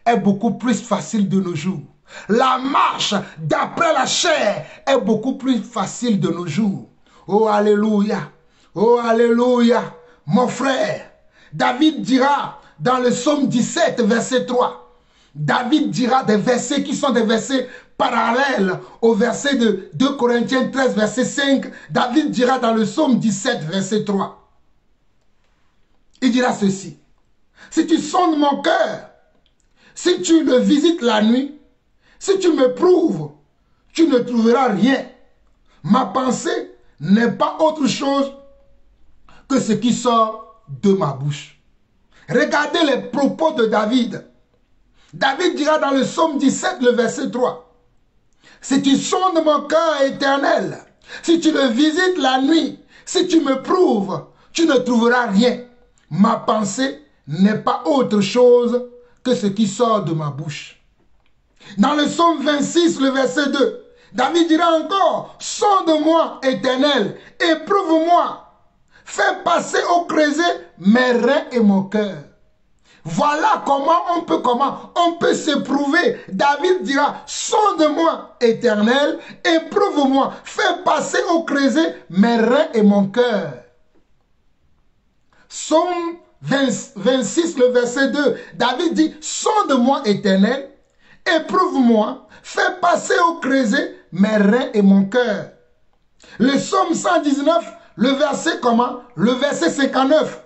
est beaucoup plus facile de nos jours. La marche d'après la chair est beaucoup plus facile de nos jours. Oh, alléluia. Oh, alléluia. Mon frère, David dira dans le psaume 17, verset 3. David dira des versets qui sont des versets parallèles au verset de 2 Corinthiens 13, verset 5. David dira dans le psaume 17, verset 3. Il dira ceci. Si tu sondes mon cœur, si tu le visites la nuit, si tu me prouves, tu ne trouveras rien. Ma pensée n'est pas autre chose que ce qui sort de ma bouche. Regardez les propos de David. David dira dans le psaume 17, le verset 3. Si tu sondes mon cœur éternel, si tu le visites la nuit, si tu me prouves, tu ne trouveras rien. Ma pensée n'est pas autre chose que ce qui sort de ma bouche. Dans le psaume 26, le verset 2, David dira encore, sonde-moi, Éternel, éprouve-moi, fais passer au creuset mes reins et mon cœur. Voilà comment on peut s'éprouver. David dira, sonde-moi, Éternel, éprouve-moi, fais passer au creuset mes reins et mon cœur. Psaume 26, le verset 2, David dit, sonde-moi, Éternel, éprouve-moi, fais passer au creuset mes reins et mon cœur. Le psaume 119, le verset comment? Le verset 59.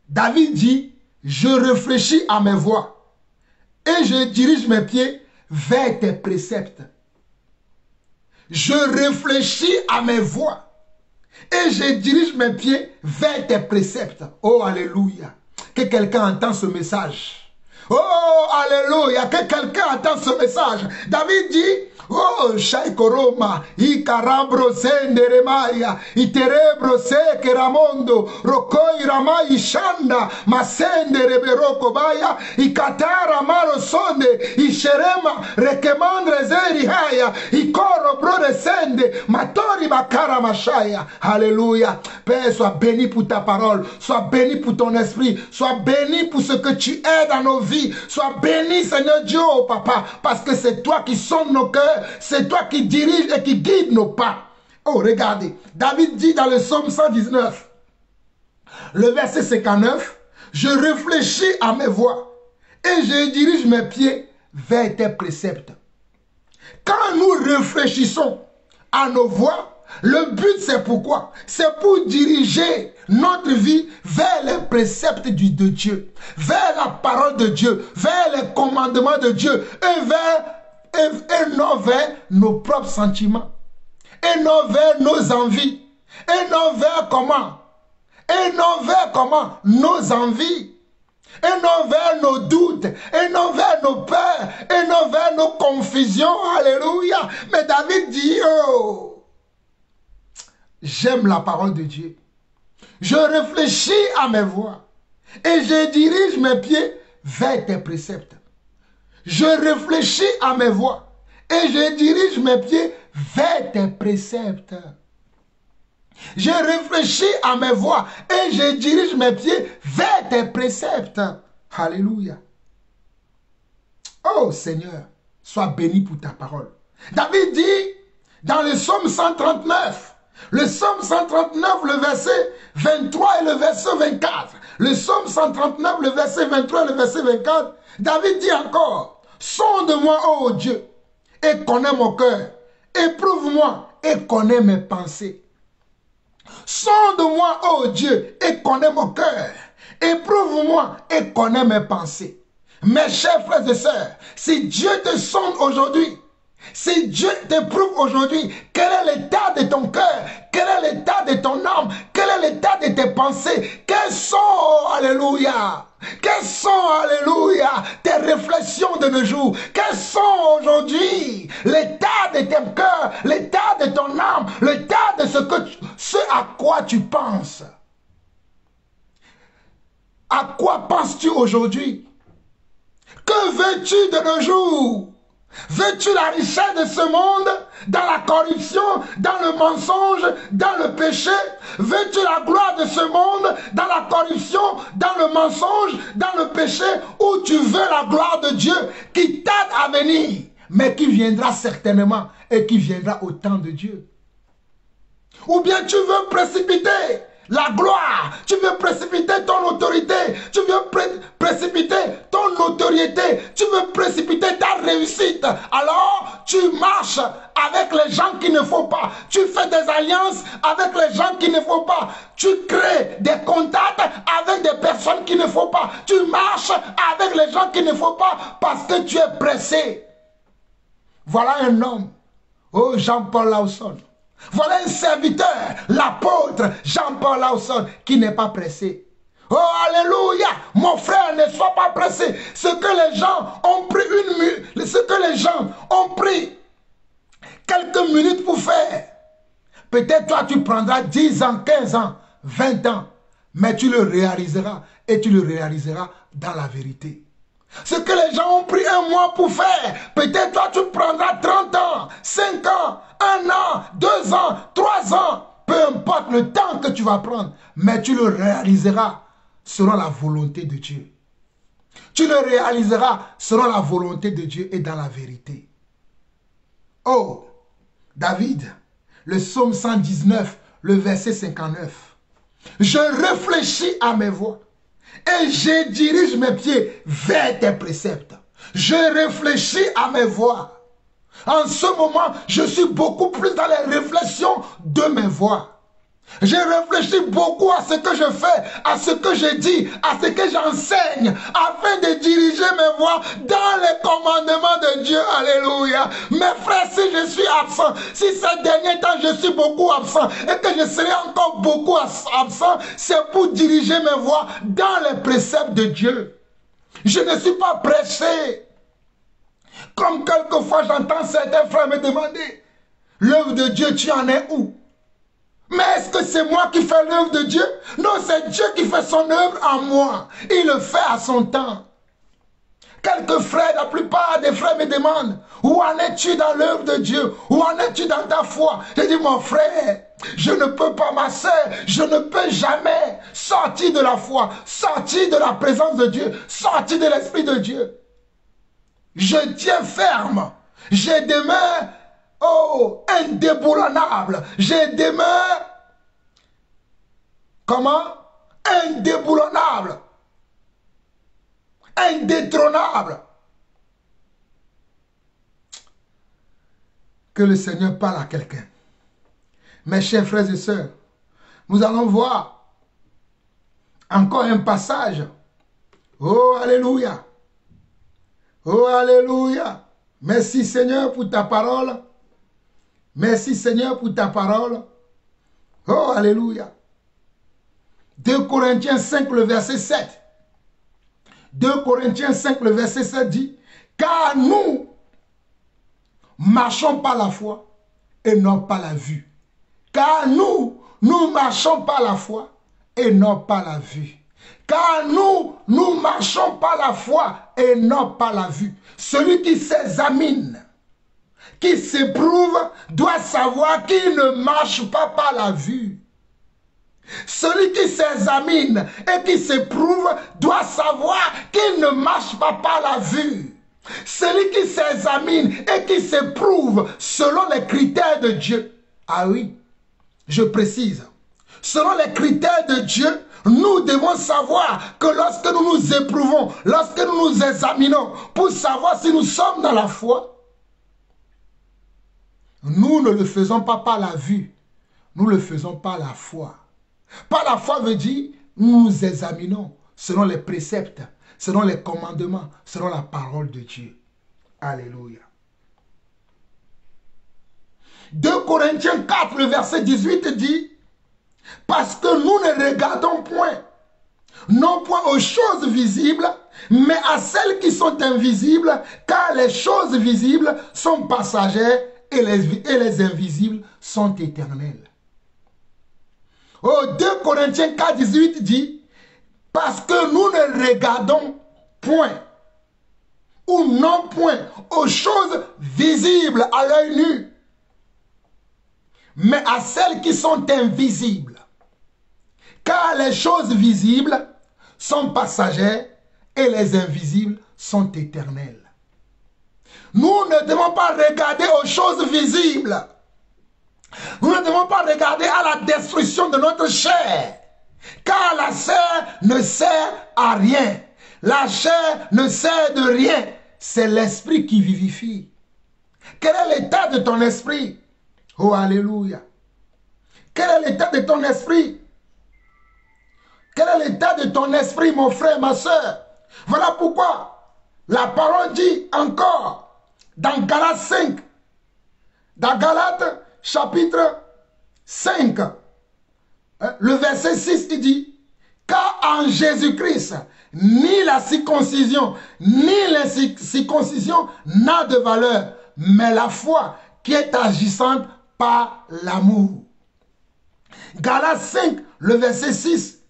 David dit, je réfléchis à mes voies et je dirige mes pieds vers tes préceptes. Je réfléchis à mes voies et je dirige mes pieds vers tes préceptes. Oh, alléluia. Que quelqu'un entend ce message. Oh, alléluia. Que quelqu'un entend ce message. David dit, oh, Shaikoroma, Ikarabro Senderemaya, Iterebro Sekeramondo, Rokoi Ramai Shanda, Masende Reberoko Baya, Ikatara Maro Sonde, Isherema, Rekemandre Zeri Haya, Ikoro Brode Sende, Matori Bakara Mashaya. Alléluia. Père, sois béni pour ta parole, sois béni pour ton esprit, sois béni pour ce que tu es dans nos vies, sois béni, Seigneur Dieu, oh Papa, parce que c'est toi qui sondes nos cœurs, c'est toi qui diriges et qui guides nos pas. Oh, regardez, David dit dans le psaume 119, le verset 59, je réfléchis à mes voies et je dirige mes pieds vers tes préceptes. Quand nous réfléchissons à nos voies, Le but, c'est pourquoi? C'est pour diriger notre vie vers les préceptes de Dieu, vers la parole de Dieu, vers les commandements de Dieu et non vers nos propres sentiments, et non vers nos envies, et non vers comment? Et non vers comment? Nos envies, et non vers nos doutes, et non vers nos peurs, et non vers nos confusions. Alléluia. Mais David dit, oh, j'aime la parole de Dieu. Je réfléchis à mes voies et je dirige mes pieds vers tes préceptes. Je réfléchis à mes voies et je dirige mes pieds vers tes préceptes. Je réfléchis à mes voies et je dirige mes pieds vers tes préceptes. Alléluia. Oh Seigneur, sois béni pour ta parole. David dit dans le psaume 139, le psaume 139, le verset 23 et le verset 24. Le psaume 139, le verset 23 et le verset 24. David dit encore, sonde-moi, ô Dieu, et connais mon cœur. Éprouve-moi et connais mes pensées. Sonde-moi, ô Dieu, et connais mon cœur. Éprouve-moi et connais mes pensées. Mes chers frères et sœurs, si Dieu te sonde aujourd'hui, si Dieu t'éprouve aujourd'hui, quel est l'état de ton cœur? Quel est l'état de ton âme? Quel est l'état de tes pensées? Quelles sont, alléluia, quelles sont, alléluia, tes réflexions de nos jours? Quels sont aujourd'hui l'état de ton cœur, l'état de ton âme, l'état de ce à quoi tu penses? À quoi penses-tu aujourd'hui? Que veux-tu de nos jours? Veux-tu la richesse de ce monde, dans la corruption, dans le mensonge, dans le péché? Veux-tu la gloire de ce monde, dans la corruption, dans le mensonge, dans le péché? Ou tu veux la gloire de Dieu qui tarde à venir, mais qui viendra certainement et qui viendra au temps de Dieu? Ou bien tu veux précipiter la gloire, tu veux précipiter ton autorité, tu veux précipiter ton notoriété, tu veux précipiter ta réussite. Alors tu marches avec les gens qu'il ne faut pas, tu fais des alliances avec les gens qu'il ne faut pas, tu crées des contacts avec des personnes qu'il ne faut pas, tu marches avec les gens qu'il ne faut pas parce que tu es pressé. Voilà un homme, oh Jean-Paul Lawson. Voilà un serviteur, l'apôtre Jean-Paul Lawson, qui n'est pas pressé. Oh, alléluia, mon frère, ne sois pas pressé. Ce que les gens ont pris quelques minutes pour faire, peut-être toi tu prendras 10 ans, 15 ans, 20 ans, mais tu le réaliseras et tu le réaliseras dans la vérité. Ce que les gens ont pris un mois pour faire, peut-être toi tu prendras 30 ans, 5 ans, 1 an, 2 ans, 3 ans, peu importe le temps que tu vas prendre, mais tu le réaliseras selon la volonté de Dieu. Tu le réaliseras selon la volonté de Dieu et dans la vérité. Oh, David, le psaume 119, le verset 59. Je réfléchis à mes voies et je dirige mes pieds vers tes préceptes. Je réfléchis à mes voies. En ce moment, je suis beaucoup plus dans les réflexions de mes voies. Je réfléchis beaucoup à ce que je fais, à ce que je dis, à ce que j'enseigne, afin de diriger mes voies dans les commandements de Dieu. Alléluia. Mes frères, si je suis absent, si ces derniers temps je suis beaucoup absent et que je serai encore beaucoup absent, c'est pour diriger mes voies dans les préceptes de Dieu. Je ne suis pas pressé. Comme quelquefois j'entends certains frères me demander, l'œuvre de Dieu, tu en es où? Mais est-ce que c'est moi qui fais l'œuvre de Dieu? Non, c'est Dieu qui fait son œuvre en moi. Il le fait à son temps. Quelques frères, la plupart des frères me demandent, où en es-tu dans l'œuvre de Dieu? Où en es-tu dans ta foi? Je dis, mon frère, je ne peux pas, ma soeur, je ne peux jamais sortir de la foi, sortir de la présence de Dieu, sortir de l'Esprit de Dieu. Je tiens ferme. J'ai des mains, oh, indéboulonnables. J'ai des mains, comment? Indéboulonnables. Indétrônables. Que le Seigneur parle à quelqu'un. Mes chers frères et sœurs, nous allons voir encore un passage. Oh, alléluia. Oh, alléluia. Merci Seigneur pour ta parole. Merci Seigneur pour ta parole. Oh, alléluia. 2 Corinthiens 5, le verset 7. 2 Corinthiens 5, le verset 7 dit, car nous marchons par la foi et non par la vue. Car nous marchons par la foi et non par la vue. Car nous marchons par la foi et non par la vue. Celui qui s'examine, qui s'éprouve, doit savoir qu'il ne marche pas par la vue. Celui qui s'examine et qui s'éprouve doit savoir qu'il ne marche pas par la vue. Celui qui s'examine et qui s'éprouve selon les critères de Dieu. Ah oui, je précise. Selon les critères de Dieu, nous devons savoir que lorsque nous nous éprouvons, lorsque nous nous examinons pour savoir si nous sommes dans la foi, nous ne le faisons pas par la vue, nous le faisons par la foi. Par la foi veut dire, nous nous examinons selon les préceptes, selon les commandements, selon la parole de Dieu. Alléluia. 2 Corinthiens 4, le verset 18 dit, parce que nous ne regardons point, non point aux choses visibles, mais à celles qui sont invisibles, car les choses visibles sont passagères et les invisibles sont éternelles. Oh, 2 Corinthiens 4, 18 dit, parce que nous ne regardons point, ou non point, aux choses visibles à l'œil nu, mais à celles qui sont invisibles. Car les choses visibles sont passagères et les invisibles sont éternelles. Nous ne devons pas regarder aux choses visibles. Nous ne devons pas regarder à la destruction de notre chair. Car la chair ne sert à rien. La chair ne sert de rien. C'est l'esprit qui vivifie. Quel est l'état de ton esprit? Oh, alléluia. Quel est l'état de ton esprit? Quel est l'état de ton esprit, mon frère, ma soeur? Voilà pourquoi la parole dit encore dans Galates 5, dans Galates chapitre 5, le verset 6, il dit, car en Jésus-Christ, ni la circoncision, ni l'incirconcision n'a de valeur, mais la foi qui est agissante par l'amour. Galates 5, le verset 6,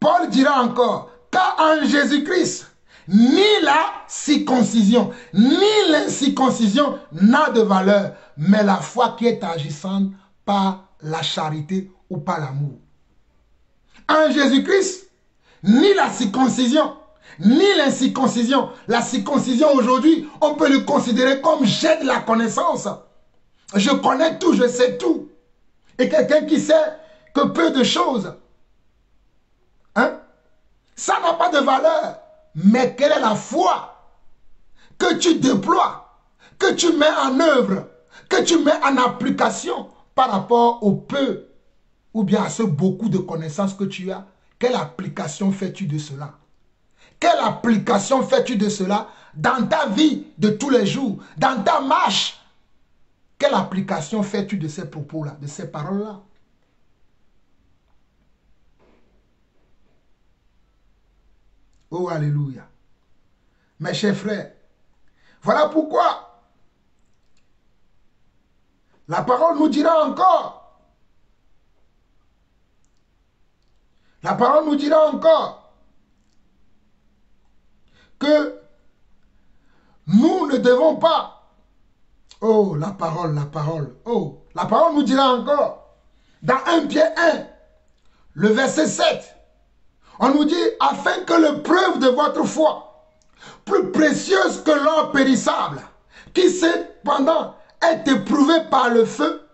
Paul dira encore, car en Jésus-Christ, ni la circoncision, ni l'incirconcision n'a de valeur, mais la foi qui est agissante par la charité ou par l'amour. En Jésus-Christ, ni la circoncision, ni l'incirconcision. La circoncision aujourd'hui, on peut le considérer comme j'ai de la connaissance. Je connais tout, je sais tout. Et quelqu'un qui sait que peu de choses, hein, ça n'a pas de valeur. Mais quelle est la foi que tu déploies, que tu mets en œuvre, que tu mets en application par rapport au peu ou bien à ce beaucoup de connaissances que tu as? Quelle application fais-tu de cela? Quelle application fais-tu de cela dans ta vie de tous les jours, dans ta marche? Quelle application fais-tu de ces propos-là, de ces paroles-là? Oh, alléluia. Mes chers frères, voilà pourquoi la parole nous dira encore, que nous ne devons pas, oh, la parole, oh, la parole nous dira encore, dans 1 Pierre 1, le verset 7, on nous dit, afin que l'épreuve de votre foi, plus précieuse que l'or périssable, qui cependant est éprouvé par le feu,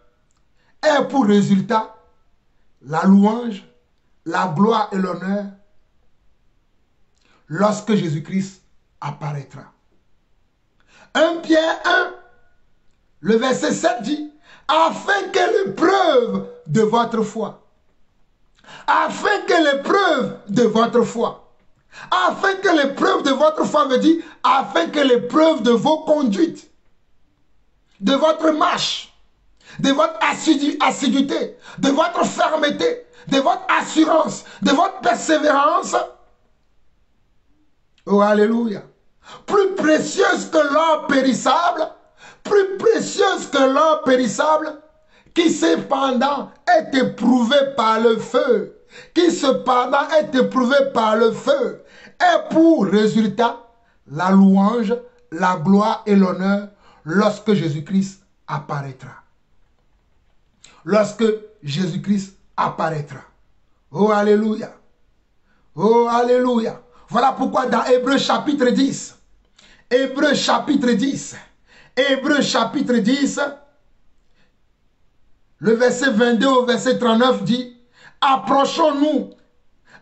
ait pour résultat la louange, la gloire et l'honneur lorsque Jésus-Christ apparaîtra. 1 Pierre 1, Le verset 7 dit, afin que l'épreuve de votre foi, afin que l'épreuve de votre foi, afin que l'épreuve de votre foi veut dire, afin que l'épreuve de vos conduites, de votre marche, de votre assiduité, de votre fermeté, de votre assurance, de votre persévérance, oh alléluia, plus précieuse que l'or périssable, plus précieuse que l'or périssable, qui cependant est éprouvé par le feu, qui cependant est éprouvé par le feu, et pour résultat, la louange, la gloire et l'honneur lorsque Jésus-Christ apparaîtra. Lorsque Jésus-Christ apparaîtra. Oh alléluia. Oh alléluia. Voilà pourquoi dans Hébreux chapitre 10, Hébreux chapitre 10, Hébreux chapitre 10, le verset 22 au verset 39 dit, approchons-nous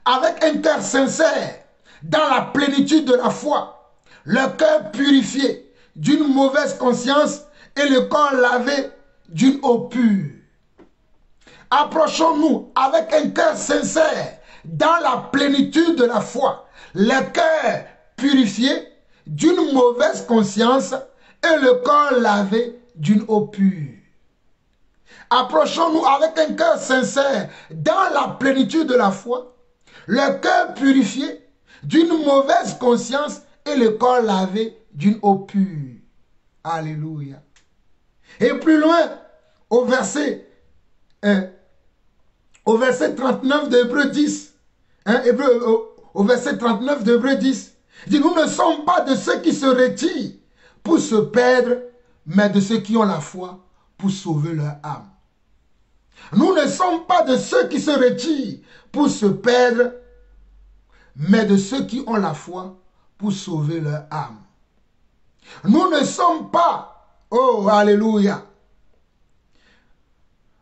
avec un cœur sincère dans la plénitude de la foi, le cœur purifié d'une mauvaise conscience et le corps lavé d'une eau pure. Approchons-nous avec un cœur sincère dans la plénitude de la foi, le cœur purifié d'une mauvaise conscience et le corps lavé d'une eau pure. Approchons-nous avec un cœur sincère dans la plénitude de la foi, le cœur purifié d'une mauvaise conscience et le corps lavé d'une eau pure. Alléluia. Et plus loin, au verset 39 d'Hébreux 10, au verset 39 d'Hébreux 10, il dit, nous ne sommes pas de ceux qui se retirent pour se perdre, mais de ceux qui ont la foi pour sauver leur âme. Nous ne sommes pas de ceux qui se retirent pour se perdre, mais de ceux qui ont la foi pour sauver leur âme. Nous ne sommes pas, oh alléluia,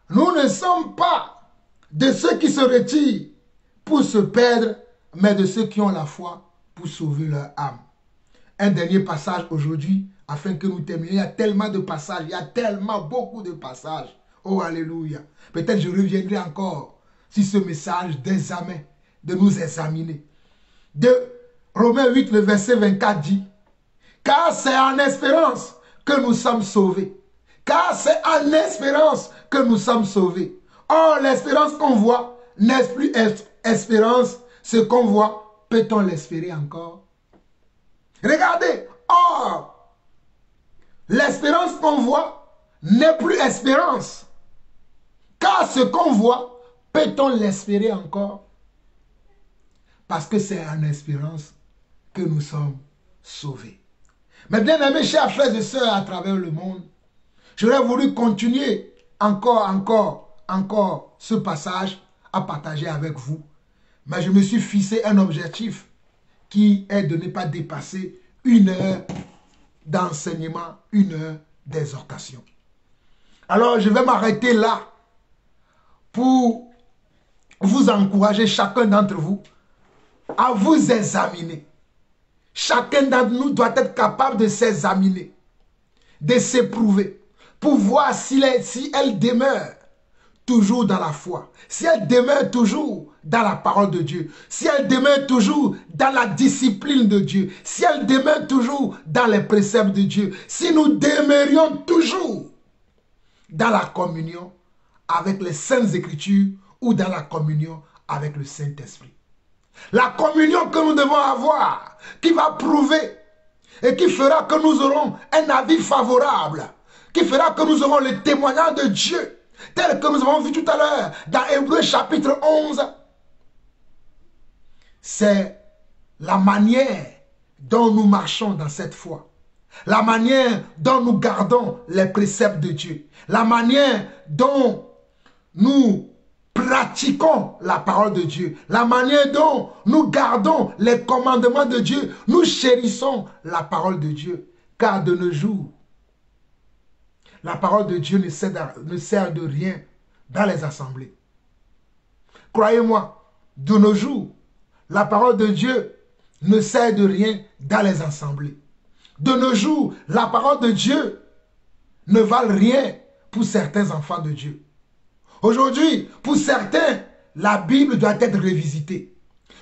nous ne sommes pas de ceux qui se retirent pour se perdre, mais de ceux qui ont la foi pour sauver leur âme. Un dernier passage aujourd'hui, afin que nous terminions. Il y a tellement de passages, il y a tellement beaucoup de passages. Oh, alléluia. Peut-être je reviendrai encore sur ce message d'examen, de nous examiner. De Romains 8, le verset 24 dit, car c'est en espérance que nous sommes sauvés. Car c'est en espérance que nous sommes sauvés. Or, l'espérance qu'on voit n'est plus espérance. Ce qu'on voit, peut-on l'espérer encore? Regardez, or, l'espérance qu'on voit n'est plus espérance. Car ce qu'on voit, peut-on l'espérer encore? Parce que c'est en espérance que nous sommes sauvés. Mais bien aimés, chers frères et sœurs à travers le monde, j'aurais voulu continuer encore ce passage à partager avec vous. Mais je me suis fixé un objectif qui est de ne pas dépasser 1 heure d'enseignement, 1 heure d'exhortation. Alors je vais m'arrêter là pour vous encourager, chacun d'entre vous, à vous examiner. Chacun d'entre nous doit être capable de s'examiner, de s'éprouver, pour voir si elle demeure toujours dans la foi, si elle demeure toujours dans la parole de Dieu, si elle demeure toujours dans la discipline de Dieu, si elle demeure toujours dans les préceptes de Dieu, si nous demeurions toujours dans la communion avec les Saintes Écritures ou dans la communion avec le Saint-Esprit. La communion que nous devons avoir, qui va prouver et qui fera que nous aurons un avis favorable, qui fera que nous aurons le témoignage de Dieu, tel que nous avons vu tout à l'heure dans Hébreux chapitre 11. C'est la manière dont nous marchons dans cette foi, la manière dont nous gardons les préceptes de Dieu, la manière dont nous pratiquons la parole de Dieu, la manière dont nous gardons les commandements de Dieu, nous chérissons la parole de Dieu, car de nos jours, la parole de Dieu ne sert de rien dans les assemblées. Croyez-moi, de nos jours, la parole de Dieu ne sert de rien dans les assemblées. De nos jours, la parole de Dieu ne valent rien pour certains enfants de Dieu. Aujourd'hui, pour certains, la Bible doit être révisitée.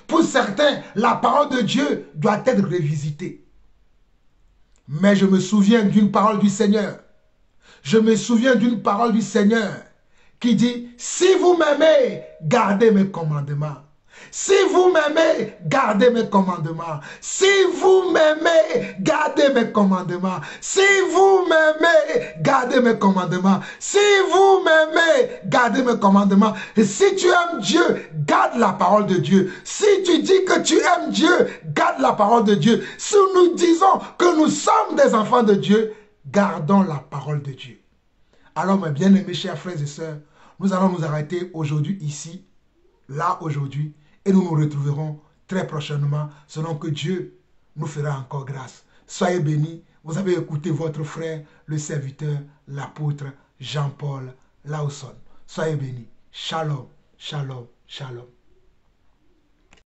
Pour certains, la parole de Dieu doit être révisitée. Mais je me souviens d'une parole du Seigneur. Je me souviens d'une parole du Seigneur qui dit, si vous m'aimez, gardez mes commandements. Si vous m'aimez, gardez mes commandements. Si vous m'aimez, gardez mes commandements. Si vous m'aimez, gardez mes commandements. Si vous m'aimez, gardez mes commandements. Et si tu aimes Dieu, garde la parole de Dieu. Si tu dis que tu aimes Dieu, garde la parole de Dieu. Si nous disons que nous sommes des enfants de Dieu, gardons la parole de Dieu. Alors, mes bien-aimés, chers frères et sœurs, nous allons nous arrêter aujourd'hui ici, là, aujourd'hui, et nous nous retrouverons très prochainement, selon que Dieu nous fera encore grâce. Soyez bénis. Vous avez écouté votre frère, le serviteur, l'apôtre Jean-Paul Lausson. Soyez bénis. Shalom, shalom, shalom.